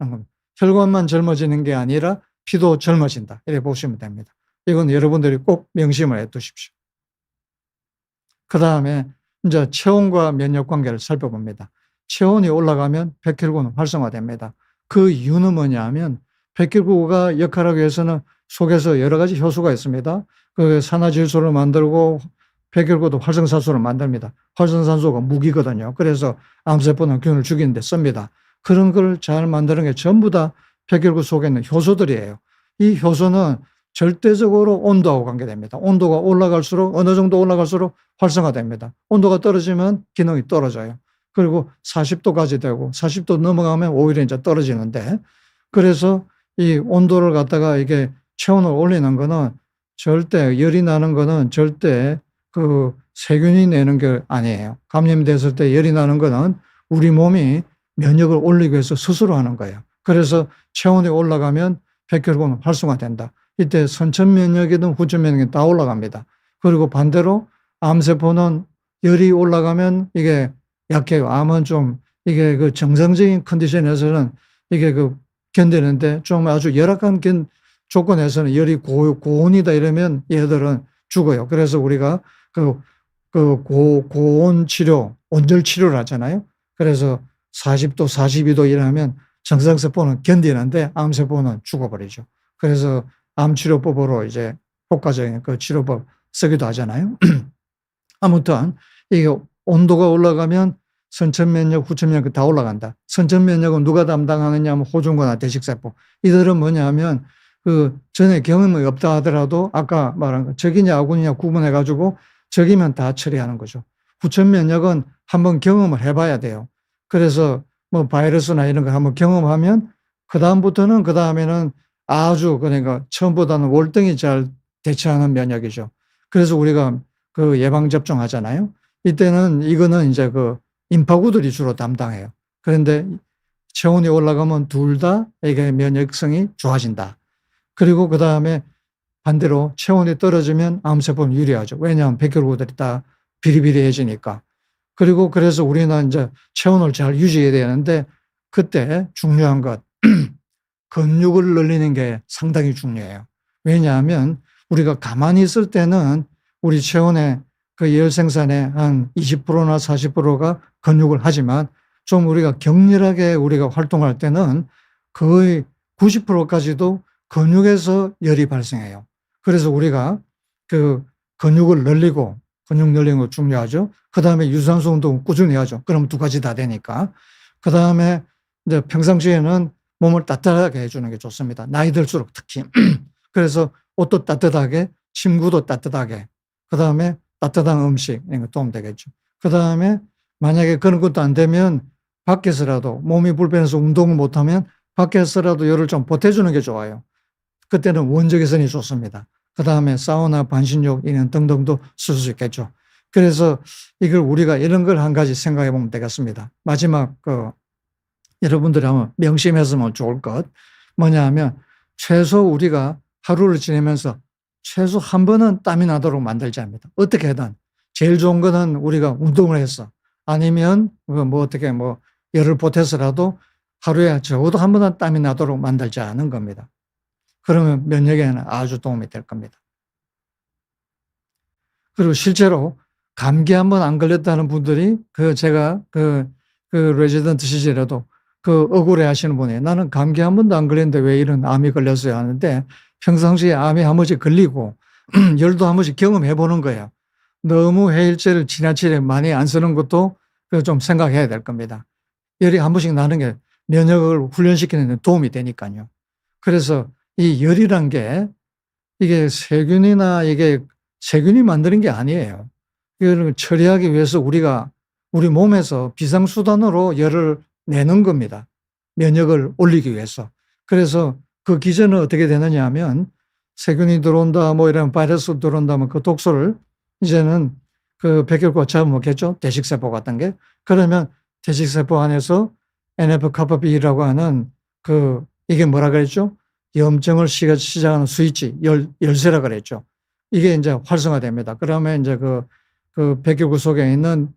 혈관만 젊어지는 게 아니라 피도 젊어진다. 이렇게 보시면 됩니다. 이건 여러분들이 꼭 명심을 해 두십시오. 그 다음에 이제 체온과 면역 관계를 살펴봅니다. 체온이 올라가면 백혈구는 활성화됩니다. 그 이유는 뭐냐 하면 백혈구가 역할하기 위해서는 속에서 여러 가지 효소가 있습니다. 그 산화질소를 만들고 백혈구도 활성산소를 만듭니다. 활성산소가 무기거든요. 그래서 암세포는 균을 죽이는 데 씁니다. 그런 걸 잘 만드는 게 전부 다 백혈구 속에 있는 효소들이에요. 이 효소는 절대적으로 온도하고 관계됩니다. 온도가 올라갈수록, 어느 정도 올라갈수록 활성화됩니다. 온도가 떨어지면 기능이 떨어져요. 그리고 40도까지 되고 40도 넘어가면 오히려 이제 떨어지는데, 그래서 이 온도를 갖다가 이게 체온을 올리는 거는 절대, 열이 나는 거는 절대 그 세균이 내는 게 아니에요. 감염됐을 때 열이 나는 거는 우리 몸이 면역을 올리기 위해서 스스로 하는 거예요. 그래서 체온이 올라가면 백혈구는 활성화된다. 이때 선천 면역이든 후천 면역이 다 올라갑니다. 그리고 반대로 암세포는 열이 올라가면 이게 약해요. 암은 좀 이게 그 정상적인 컨디션에서는 이게 그 견디는데 좀 아주 열악한 조건에서는 열이 고온이다 이러면 얘들은 죽어요. 그래서 우리가 고온 치료, 온열 치료를 하잖아요. 그래서 40도, 42도 이러면 정상세포는 견디는데 암세포는 죽어버리죠. 그래서 암치료법으로 이제 효과적인 그 치료법 쓰기도 하잖아요. 아무튼 이게 온도가 올라가면 선천면역, 후천면역 다 올라간다. 선천면역은 누가 담당하느냐 하면 호중구나 대식세포. 이들은 뭐냐면 그 전에 경험이 없다 하더라도 아까 말한 거 적이냐 아군이냐 구분해가지고 적이면 다 처리하는 거죠. 후천 면역은 한번 경험을 해봐야 돼요. 그래서 뭐 바이러스나 이런 거 한번 경험하면 그다음에는 아주 그러니까 처음보다는 월등히 잘 대처하는 면역이죠. 그래서 우리가 그 예방접종 하잖아요. 이때는 이거는 이제 그 임파구들이 주로 담당해요. 그런데 체온이 올라가면 둘 다 이게 면역성이 좋아진다. 그리고 그다음에 반대로 체온이 떨어지면 암세포는 유리하죠. 왜냐하면 백혈구들이 다 비리비리해지니까. 그리고 그래서 우리는 이제 체온을 잘 유지해야 되는데 그때 중요한 것 근육을 늘리는 게 상당히 중요해요. 왜냐하면 우리가 가만히 있을 때는 우리 체온의 그 열생산의 한 20%나 40%가 근육을 하지만 좀 우리가 격렬하게 우리가 활동할 때는 거의 90%까지도 근육에서 열이 발생해요. 그래서 우리가 그 근육을 늘리고 근육 늘리는 거 중요하죠. 그 다음에 유산소 운동 꾸준히 하죠. 그럼 두 가지 다 되니까. 그 다음에 이제 평상시에는 몸을 따뜻하게 해주는 게 좋습니다. 나이 들수록 특히. 그래서 옷도 따뜻하게, 침구도 따뜻하게, 그 다음에 따뜻한 음식 이런 거 도움 되겠죠. 그 다음에 만약에 그런 것도 안 되면 밖에서라도 몸이 불편해서 운동을 못하면 밖에서라도 열을 좀 보태주는 게 좋아요. 그때는 원적외선이 좋습니다. 그 다음에 사우나, 반신욕 이런 등등도 쓸 수 있겠죠. 그래서 이걸 우리가 이런 걸 한 가지 생각해 보면 되겠습니다. 마지막 여러분들이 한번 명심했으면 좋을 것 뭐냐 하면 최소 우리가 하루를 지내면서 최소 한 번은 땀이 나도록 만들자 합니다. 어떻게든 제일 좋은 거는 우리가 운동을 해서 아니면 뭐 어떻게 뭐 열을 보태서라도 하루에 적어도 한 번은 땀이 나도록 만들자는 겁니다. 그러면 면역에는 아주 도움이 될 겁니다. 그리고 실제로 감기 한번 안 걸렸다는 분들이 제가 레지던트 시절에도 억울해 하시는 분이 나는 감기 한 번도 안 걸렸는데 왜 이런 암이 걸렸어요 하는데 평상시에 암이 한 번씩 걸리고 열도 한 번씩 경험해 보는 거예요. 너무 해일제를 지나치게 많이 안 쓰는 것도 좀 생각해야 될 겁니다. 열이 한 번씩 나는 게 면역을 훈련시키는 데 도움이 되니까요. 그래서 이 열이란 게 이게 세균이 만드는 게 아니에요. 이걸 처리하기 위해서 우리가 우리 몸에서 비상수단으로 열을 내는 겁니다. 면역을 올리기 위해서. 그래서 그 기전은 어떻게 되느냐 하면 세균이 들어온다 뭐 이런 바이러스 들어온다면 그 독소를 이제는 백혈구가 잡아먹겠죠. 대식세포 같은 게. 그러면 대식세포 안에서 NF-kappa B라고 하는 이게 뭐라 그랬죠? 염증을 시작하는 스위치, 열쇠라 그랬죠. 이게 이제 활성화됩니다. 그러면 이제 백혈구 속에 있는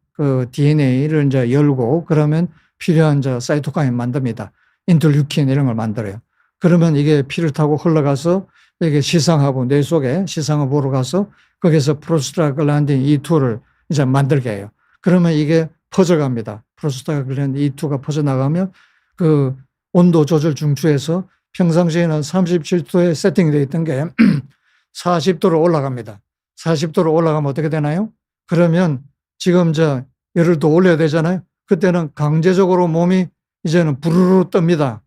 DNA를 이제 열고 그러면 필요한 사이토카인 만듭니다. 인터루킨 이런 걸 만들어요. 그러면 이게 피를 타고 흘러가서 이게 시상하고 뇌 속에 시상을 보러 가서 거기서 프로스타글란딘 E2를 이제 만들게 해요. 그러면 이게 퍼져갑니다. 프로스타글란딘 E2가 퍼져나가면 온도 조절 중추에서 평상시에는 37도에 세팅되어 있던 게 40도로 올라갑니다. 40도로 올라가면 어떻게 되나요? 그러면 지금 열을 더 올려야 되잖아요. 그때는 강제적으로 몸이 이제는 부르르 뜹니다.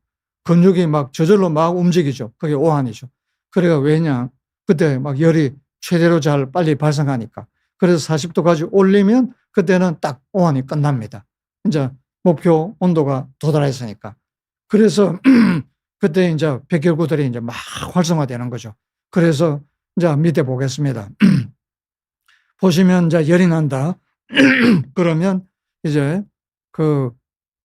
근육이 막 저절로 막 움직이죠. 그게 오한이죠. 그래가 왜냐? 그때 막 열이 최대로 잘 빨리 발생하니까. 그래서 40도까지 올리면 그때는 딱 오한이 끝납니다. 이제 목표 온도가 도달했으니까. 그래서 그때 이제 백혈구들이 이제 막 활성화되는 거죠. 그래서 이제 밑에 보겠습니다. 보시면 이제 열이 난다. 그러면 이제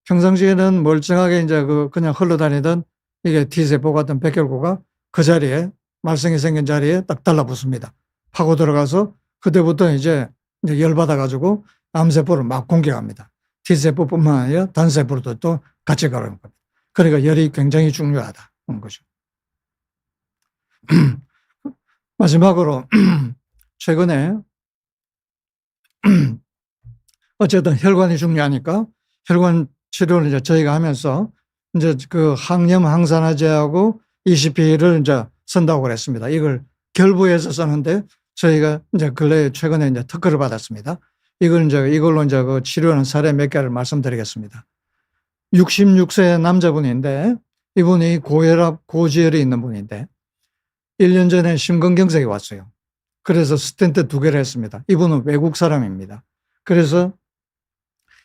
평상시에는 멀쩡하게 이제 그냥 흘러다니던 이게 T세포 같은 백혈구가 그 자리에 말썽이 생긴 자리에 딱 달라붙습니다. 파고 들어가서 그때부터 이제 열받아가지고 암세포를 막 공격합니다. T세포뿐만 아니라 단세포도 또 같이 가는 겁니다. 그러니까 열이 굉장히 중요하다는 거죠. 마지막으로 최근에 어쨌든 혈관이 중요하니까 혈관 치료를 이제 저희가 하면서 이제 항염 항산화제하고 ECP를 이제 쓴다고 그랬습니다. 이걸 결부해서 쓰는데 저희가 이제 최근에 이제 특허를 받았습니다. 이걸로 이제 치료하는 사례 몇 개를 말씀드리겠습니다. 66세 남자분인데 이분이 고혈압, 고지혈이 있는 분인데 1년 전에 심근경색이 왔어요. 그래서 스텐트 2개를 했습니다. 이분은 외국 사람입니다. 그래서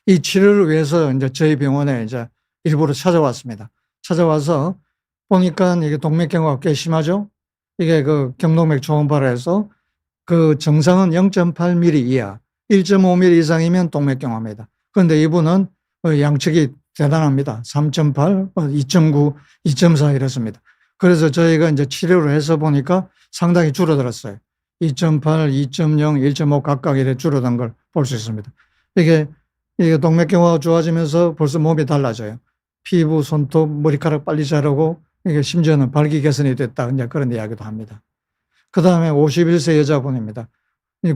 이 치료를 위해서 이제 저희 병원에 이제 일부러 찾아왔습니다. 찾아와서 보니까 이게 동맥경화가 꽤 심하죠. 이게 그 경동맥 초음파를 해서 그 정상은 0.8mm 이하, 1.5mm 이상이면 동맥경화입니다. 그런데 이분은 양측이 대단합니다. 3.8, 2.9, 2.4 이렇습니다. 그래서 저희가 이제 치료를 해서 보니까 상당히 줄어들었어요. 2.8, 2.0, 1.5 각각 이렇게 줄어든 걸 볼 수 있습니다. 이게 동맥경화가 좋아지면서 벌써 몸이 달라져요. 피부, 손톱, 머리카락 빨리 자라고 이게 심지어는 발기 개선이 됐다. 이제 그런 이야기도 합니다. 그 다음에 51세 여자분입니다.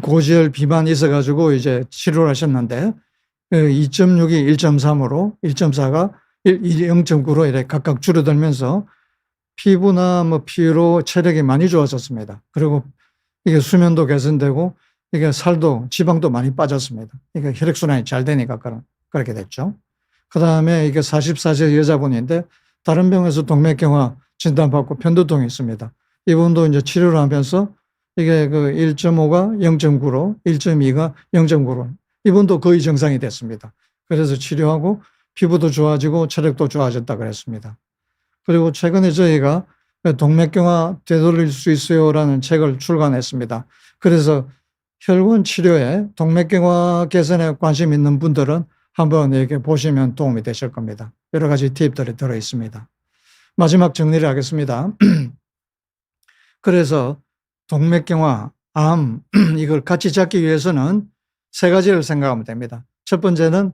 고지혈 비만 있어가지고 이제 치료를 하셨는데 2.6이 1.3으로 1.4가 0.9로 이렇게 각각 줄어들면서 피부나 뭐 피로 체력이 많이 좋아졌습니다. 그리고 이게 수면도 개선되고 이게 살도 지방도 많이 빠졌습니다. 이게 혈액순환이 잘 되니까 그렇게 됐죠. 그 다음에 이게 44세 여자분인데 다른 병에서 동맥경화 진단받고 편두통이 있습니다. 이분도 이제 치료를 하면서 이게 그 1.5가 0.9로 1.2가 0.9로 이분도 거의 정상이 됐습니다. 그래서 치료하고 피부도 좋아지고 체력도 좋아졌다 그랬습니다. 그리고 최근에 저희가 동맥경화 되돌릴 수 있어요라는 책을 출간했습니다. 그래서 혈관 치료에 동맥경화 개선에 관심 있는 분들은 한번 이렇게 보시면 도움이 되실 겁니다. 여러 가지 팁들이 들어 있습니다. 마지막 정리를 하겠습니다. 그래서 동맥경화, 암 이걸 같이 잡기 위해서는 세 가지를 생각하면 됩니다. 첫 번째는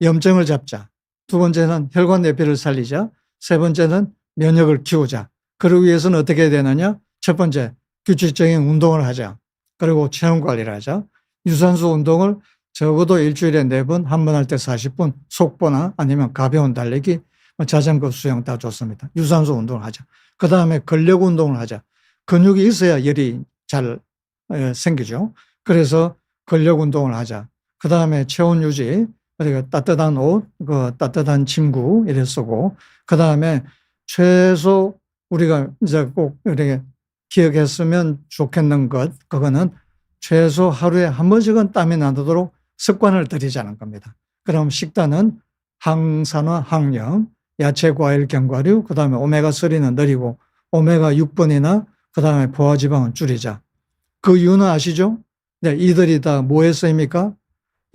염증을 잡자. 두 번째는 혈관 내피를 살리자. 세 번째는 면역을 키우자. 그러기 위해서는 어떻게 해야 되느냐? 첫 번째, 규칙적인 운동을 하자. 그리고 체온 관리를 하자. 유산소 운동을 적어도 일주일에 4번, 한 번 할 때 40분, 속보나 아니면 가벼운 달리기, 자전거, 수영 다 좋습니다. 유산소 운동을 하자. 그 다음에 근력 운동을 하자. 근육이 있어야 열이 잘 생기죠. 그래서 근력 운동을 하자. 그 다음에 체온 유지, 그리고 따뜻한 옷, 따뜻한 침구 이래 쓰고, 그 다음에 최소 우리가 이제 꼭 이렇게 기억했으면 좋겠는 것, 그거는 최소 하루에 한 번씩은 땀이 나도록 습관을 들이자는 겁니다. 그럼 식단은 항산화, 항염, 야채, 과일, 견과류, 그 다음에 오메가3는 느리고 오메가 6번이나 그 다음에 포화지방은 줄이자. 그 이유는 아시죠? 네, 이들이 다 뭐에 쓰입니까?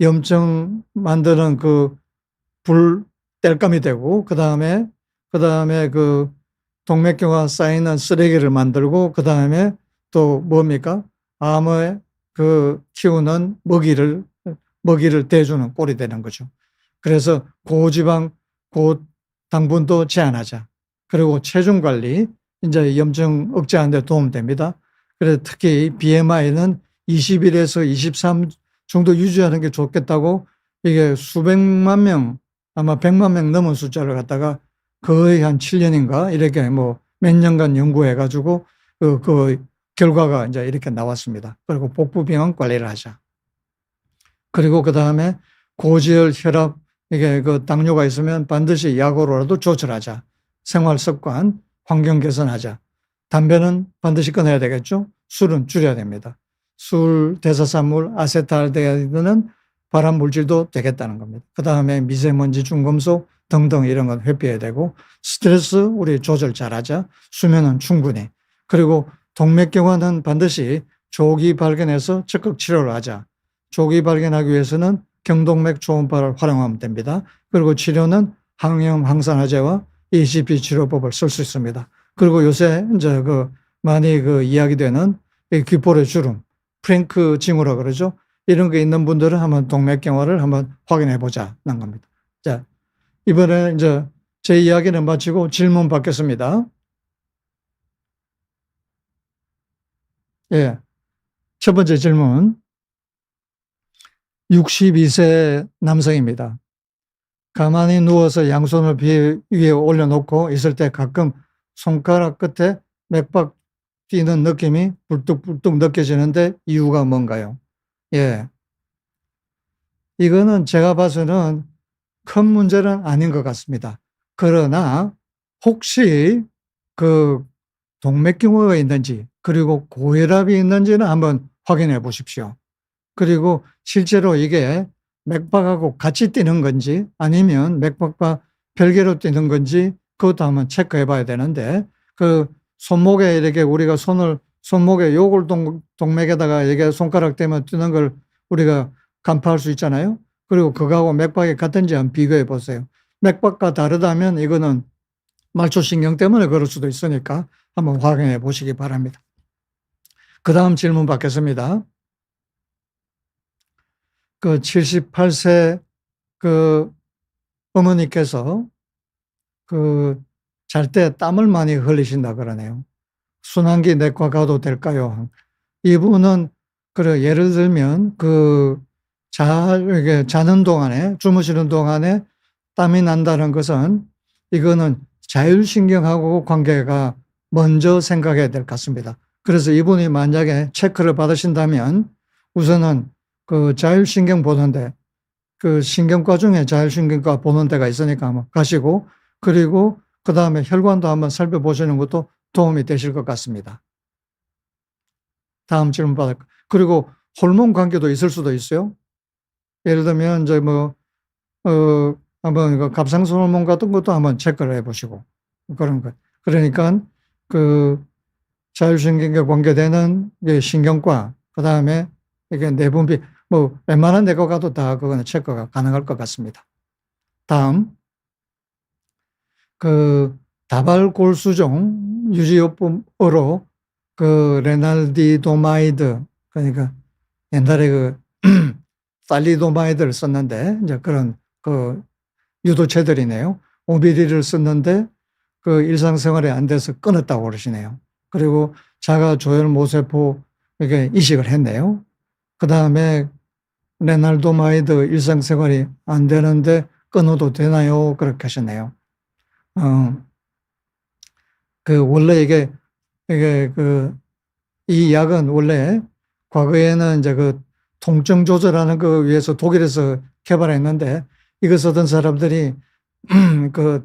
염증 만드는 그 불 땔감이 되고 그 다음에 그 동맥경화 쌓이는 쓰레기를 만들고 그 다음에 또 뭡니까? 암을 그 키우는 먹이를 대주는 꼴이 되는 거죠. 그래서 고지방, 고당분도 제한하자. 그리고 체중 관리, 이제 염증 억제하는 데 도움됩니다. 그래서 특히 BMI는 21에서 23 정도 유지하는 게 좋겠다고 이게 수백만 명, 아마 100만 명 넘은 숫자를 갖다가 거의 한 7년인가 이렇게 뭐 몇 년간 연구해가지고 그 결과가 이제 이렇게 나왔습니다. 그리고 복부병원 관리를 하자. 그리고 그 다음에 고지혈, 혈압, 이게 그 당뇨가 있으면 반드시 약으로라도 조절하자. 생활 습관, 환경 개선하자. 담배는 반드시 끊어야 되겠죠. 술은 줄여야 됩니다. 술, 대사산물, 아세트알데히드는 발암 물질도 되겠다는 겁니다. 그 다음에 미세먼지, 중금속 등등 이런 건 회피해야 되고 스트레스 우리 조절 잘하자. 수면은 충분히. 그리고 동맥경화는 반드시 조기 발견해서 적극 치료를 하자. 조기 발견하기 위해서는 경동맥 초음파를 활용하면 됩니다. 그리고 치료는 항염, 항산화제와 ECP 치료법을 쓸 수 있습니다. 그리고 요새 이제 많이 이야기되는 귀볼의 주름, 프랭크 징후라 그러죠. 이런 게 있는 분들은 한번 동맥경화를 한번 확인해 보자는 겁니다. 자, 이번에 이제 제 이야기는 마치고 질문 받겠습니다. 예. 첫 번째 질문. 62세 남성입니다. 가만히 누워서 양손을 비 위에 올려놓고 있을 때 가끔 손가락 끝에 맥박 뛰는 느낌이 불뚝불뚝 느껴지는데 이유가 뭔가요? 예. 이거는 제가 봐서는 큰 문제는 아닌 것 같습니다. 그러나 혹시 그 동맥경화가 있는지 그리고 고혈압이 있는지는 한번 확인해 보십시오. 그리고 실제로 이게 맥박하고 같이 뛰는 건지 아니면 맥박과 별개로 뛰는 건지 그것도 한번 체크해 봐야 되는데, 그 손목에 이렇게 우리가 손목에 요골동맥에다가 이게 손가락 대면 뛰는 걸 우리가 간파할 수 있잖아요. 그리고 그거하고 맥박이 같은지 한번 비교해 보세요. 맥박과 다르다면 이거는 말초신경 때문에 그럴 수도 있으니까 한번 확인해 보시기 바랍니다. 그 다음 질문 받겠습니다. 그 78세 그 어머니께서 그 잘 때 땀을 많이 흘리신다 그러네요. 순환기 내과 가도 될까요? 이분은 그래, 예를 들면 이게 자는 동안에, 주무시는 동안에 땀이 난다는 것은 이거는 자율신경하고 관계가 먼저 생각해야 될 것 같습니다. 그래서 이분이 만약에 체크를 받으신다면 우선은 그 자율신경 보는데, 그 신경과 중에 자율신경과 보는 데가 있으니까 한번 가시고, 그리고 그 다음에 혈관도 한번 살펴보시는 것도 도움이 되실 것 같습니다. 다음 질문 받을까요? 그리고 호르몬 관계도 있을 수도 있어요. 예를 들면 이제 한번 갑상선 호르몬 같은 것도 한번 체크를 해보시고 그런 것. 그러니까 그 자율신경과 관계되는 신경과 그 다음에 이게 내분비 웬만한 내과 가도 다 그거는 체크가 가능할 것 같습니다. 다음 그 다발골수종 유지요법으로 그 레날디도마이드, 그러니까 옛날에 살리도마이드를 썼는데 이제 그런 유도체들이네요. 오비리를 썼는데 그 일상생활에 안 돼서 끊었다고 그러시네요. 그리고 자가 조혈 모세포 이게 이식을 했네요. 그 다음에 레날도마이드 일상생활이 안 되는데 끊어도 되나요? 그렇게 하셨네요. 원래 이 약은 원래 과거에는 이제 통증 조절하는 거 위해서 독일에서 개발했는데, 이거 쓰던 사람들이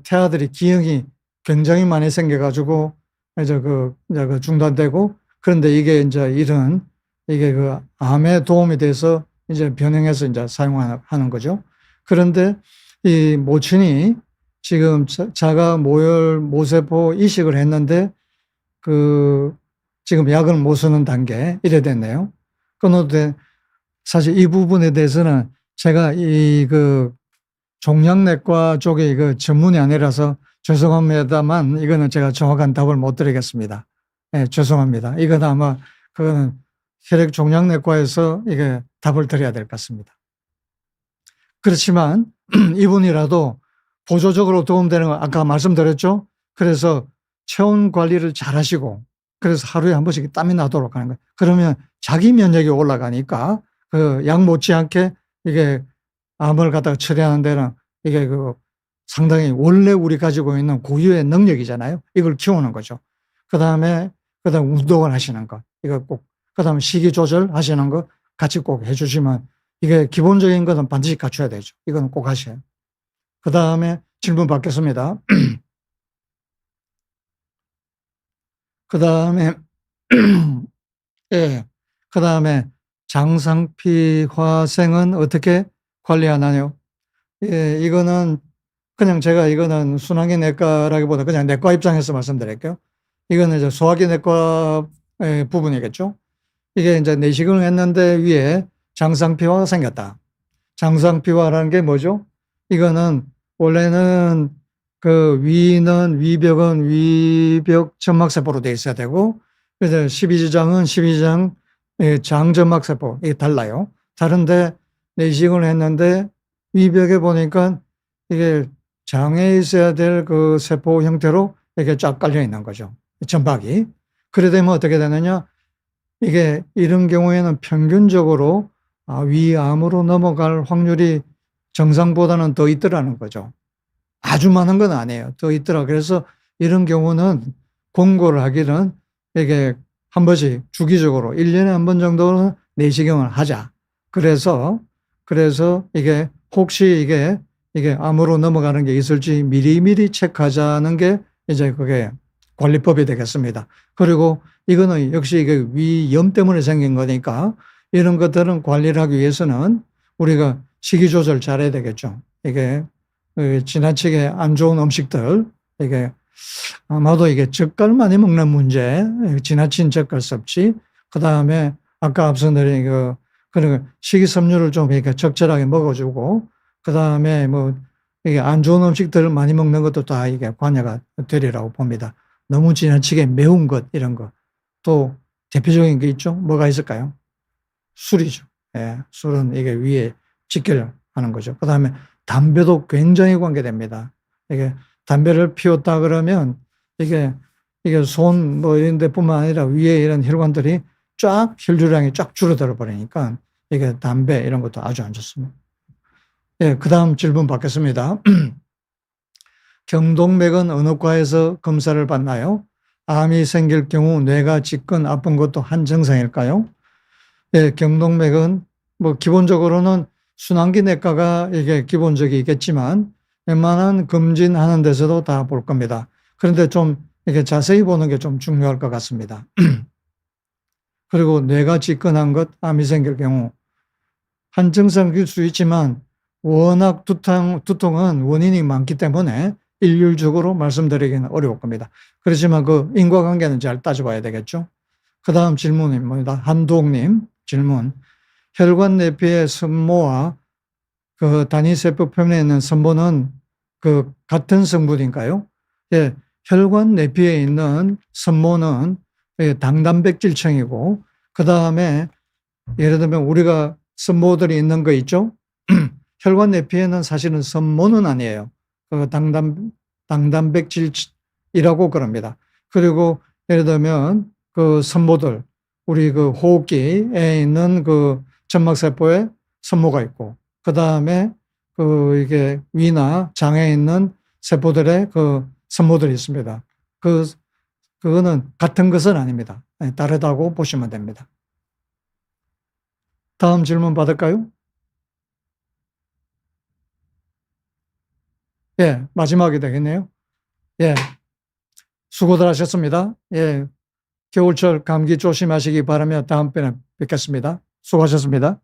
태아들이 기형이 굉장히 많이 생겨가지고 이제 중단되고, 그런데 이게 이제 이게 암에 도움이 돼서 이제 변형해서 이제 사용하는 거죠. 그런데 이 모친이 지금 자가 모혈 모세포 이식을 했는데 지금 약을 못 쓰는 단계 이래 됐네요. 그런데 사실 이 부분에 대해서는 제가 종양내과 쪽에 전문이 아니라서 죄송합니다만 이거는 제가 정확한 답을 못 드리겠습니다. 네, 죄송합니다. 이건 아마 그거는 혈액종양내과에서 이게 답을 드려야 될 것 같습니다. 그렇지만 이분이라도 보조적으로 도움되는 거 아까 말씀드렸죠. 그래서 체온 관리를 잘 하시고, 그래서 하루에 한 번씩 땀이 나도록 하는 거예요. 그러면 자기 면역이 올라가니까 약 못지않게 이게 암을 갖다가 처리하는 데는 이게 상당히 원래 우리 가지고 있는 고유의 능력이잖아요. 이걸 키우는 거죠. 그다음 운동을 하시는 거, 이거 꼭, 그다음 식이 조절 하시는 거 같이 꼭 해주시면, 이게 기본적인 것은 반드시 갖춰야 되죠. 이건 꼭 하셔요. 그 다음에 질문 받겠습니다. 그 다음에, 예, 그 다음에 장상피 화생은 어떻게 관리하나요? 예, 이거는 그냥 제가 이거는 순환기 내과라기보다 그냥 내과 입장에서 말씀드릴게요. 이거는 이제 소화기 내과의 부분이겠죠. 이게 이제 내시경을 했는데 위에 장상피화가 생겼다. 장상피화라는 게 뭐죠? 이거는 원래는 위는 위벽은 위벽 점막세포로 되어 있어야 되고, 그래서 12지장은 12지장 장점막세포, 이게 달라요. 다른데 내시경을 했는데 위벽에 보니까 이게 장에 있어야 될 그 세포 형태로 이렇게 쫙 깔려 있는 거죠. 점박이. 그래 되면 어떻게 되느냐? 이게 이런 경우에는 평균적으로 위암으로 넘어갈 확률이 정상보다는 더 있더라는 거죠. 아주 많은 건 아니에요. 더 있더라. 그래서 이런 경우는 권고를 하기는 이게 한 번씩 주기적으로 1년에 한 번 정도는 내시경을 하자. 그래서 이게 혹시 이게 암으로 넘어가는 게 있을지 미리미리 체크하자는 게 이제 그게 관리법이 되겠습니다. 그리고 이거는 역시 이게 위염 때문에 생긴 거니까 이런 것들은 관리를 하기 위해서는 우리가 식이 조절 잘해야 되겠죠. 이게 지나치게 안 좋은 음식들, 이게 아마도 이게 젓갈 많이 먹는 문제, 지나친 젓갈 섭취, 그 다음에 아까 앞서 드린 그런 식이섬유를 좀 이렇게 적절하게 먹어주고, 그 다음에 뭐 이게 안 좋은 음식들을 많이 먹는 것도 다 이게 관여가 되리라고 봅니다. 너무 지나치게 매운 것, 이런 거. 또 대표적인 게 있죠. 뭐가 있을까요? 술이죠. 예, 술은 이게 위에 직결하는 거죠. 그 다음에 담배도 굉장히 관계됩니다. 이게 담배를 피웠다 그러면 이게 손 뭐 이런 데뿐만 아니라 위에 이런 혈관들이 쫙 혈류량이 쫙 줄어들어 버리니까 이게 담배 이런 것도 아주 안 좋습니다. 예, 그 다음 질문 받겠습니다. 경동맥은 어느 과에서 검사를 받나요? 암이 생길 경우 뇌가 지끈 아픈 것도 한 증상일까요? 예, 경동맥은 뭐 기본적으로는 순환기내과가 이게 기본적이겠지만 웬만한 검진하는 데서도 다 볼 겁니다. 그런데 좀 이렇게 자세히 보는 게 좀 중요할 것 같습니다. 그리고 뇌가 지끈한 것, 암이 생길 경우 한 증상일 수 있지만 워낙 두통은 원인이 많기 때문에 일률적으로 말씀드리기는 어려울 겁니다. 그렇지만 그 인과관계는 잘 따져봐야 되겠죠. 그 다음 질문입니다. 한두옥님 질문. 혈관 내피의 섬모와 그 단위세포 표면에 있는 섬모는 그 같은 성분인가요? 예, 혈관 내피에 있는 섬모는 당단백질층이고, 그 다음에 예를 들면 우리가 섬모들이 있는 거 있죠? 혈관 내피에는 사실은 섬모는 아니에요. 그 당단백질이라고 그럽니다. 그리고 예를 들면 그 섬모들, 우리 그 호흡기에 있는 그 점막세포에 섬모가 있고, 그 다음에 그 이게 위나 장에 있는 세포들의 그 섬모들이 있습니다. 그거는 같은 것은 아닙니다. 다르다고 보시면 됩니다. 다음 질문 받을까요? 예, 마지막이 되겠네요. 예, 수고들 하셨습니다. 예, 겨울철 감기 조심하시기 바라며 다음번에 뵙겠습니다. 수고하셨습니다.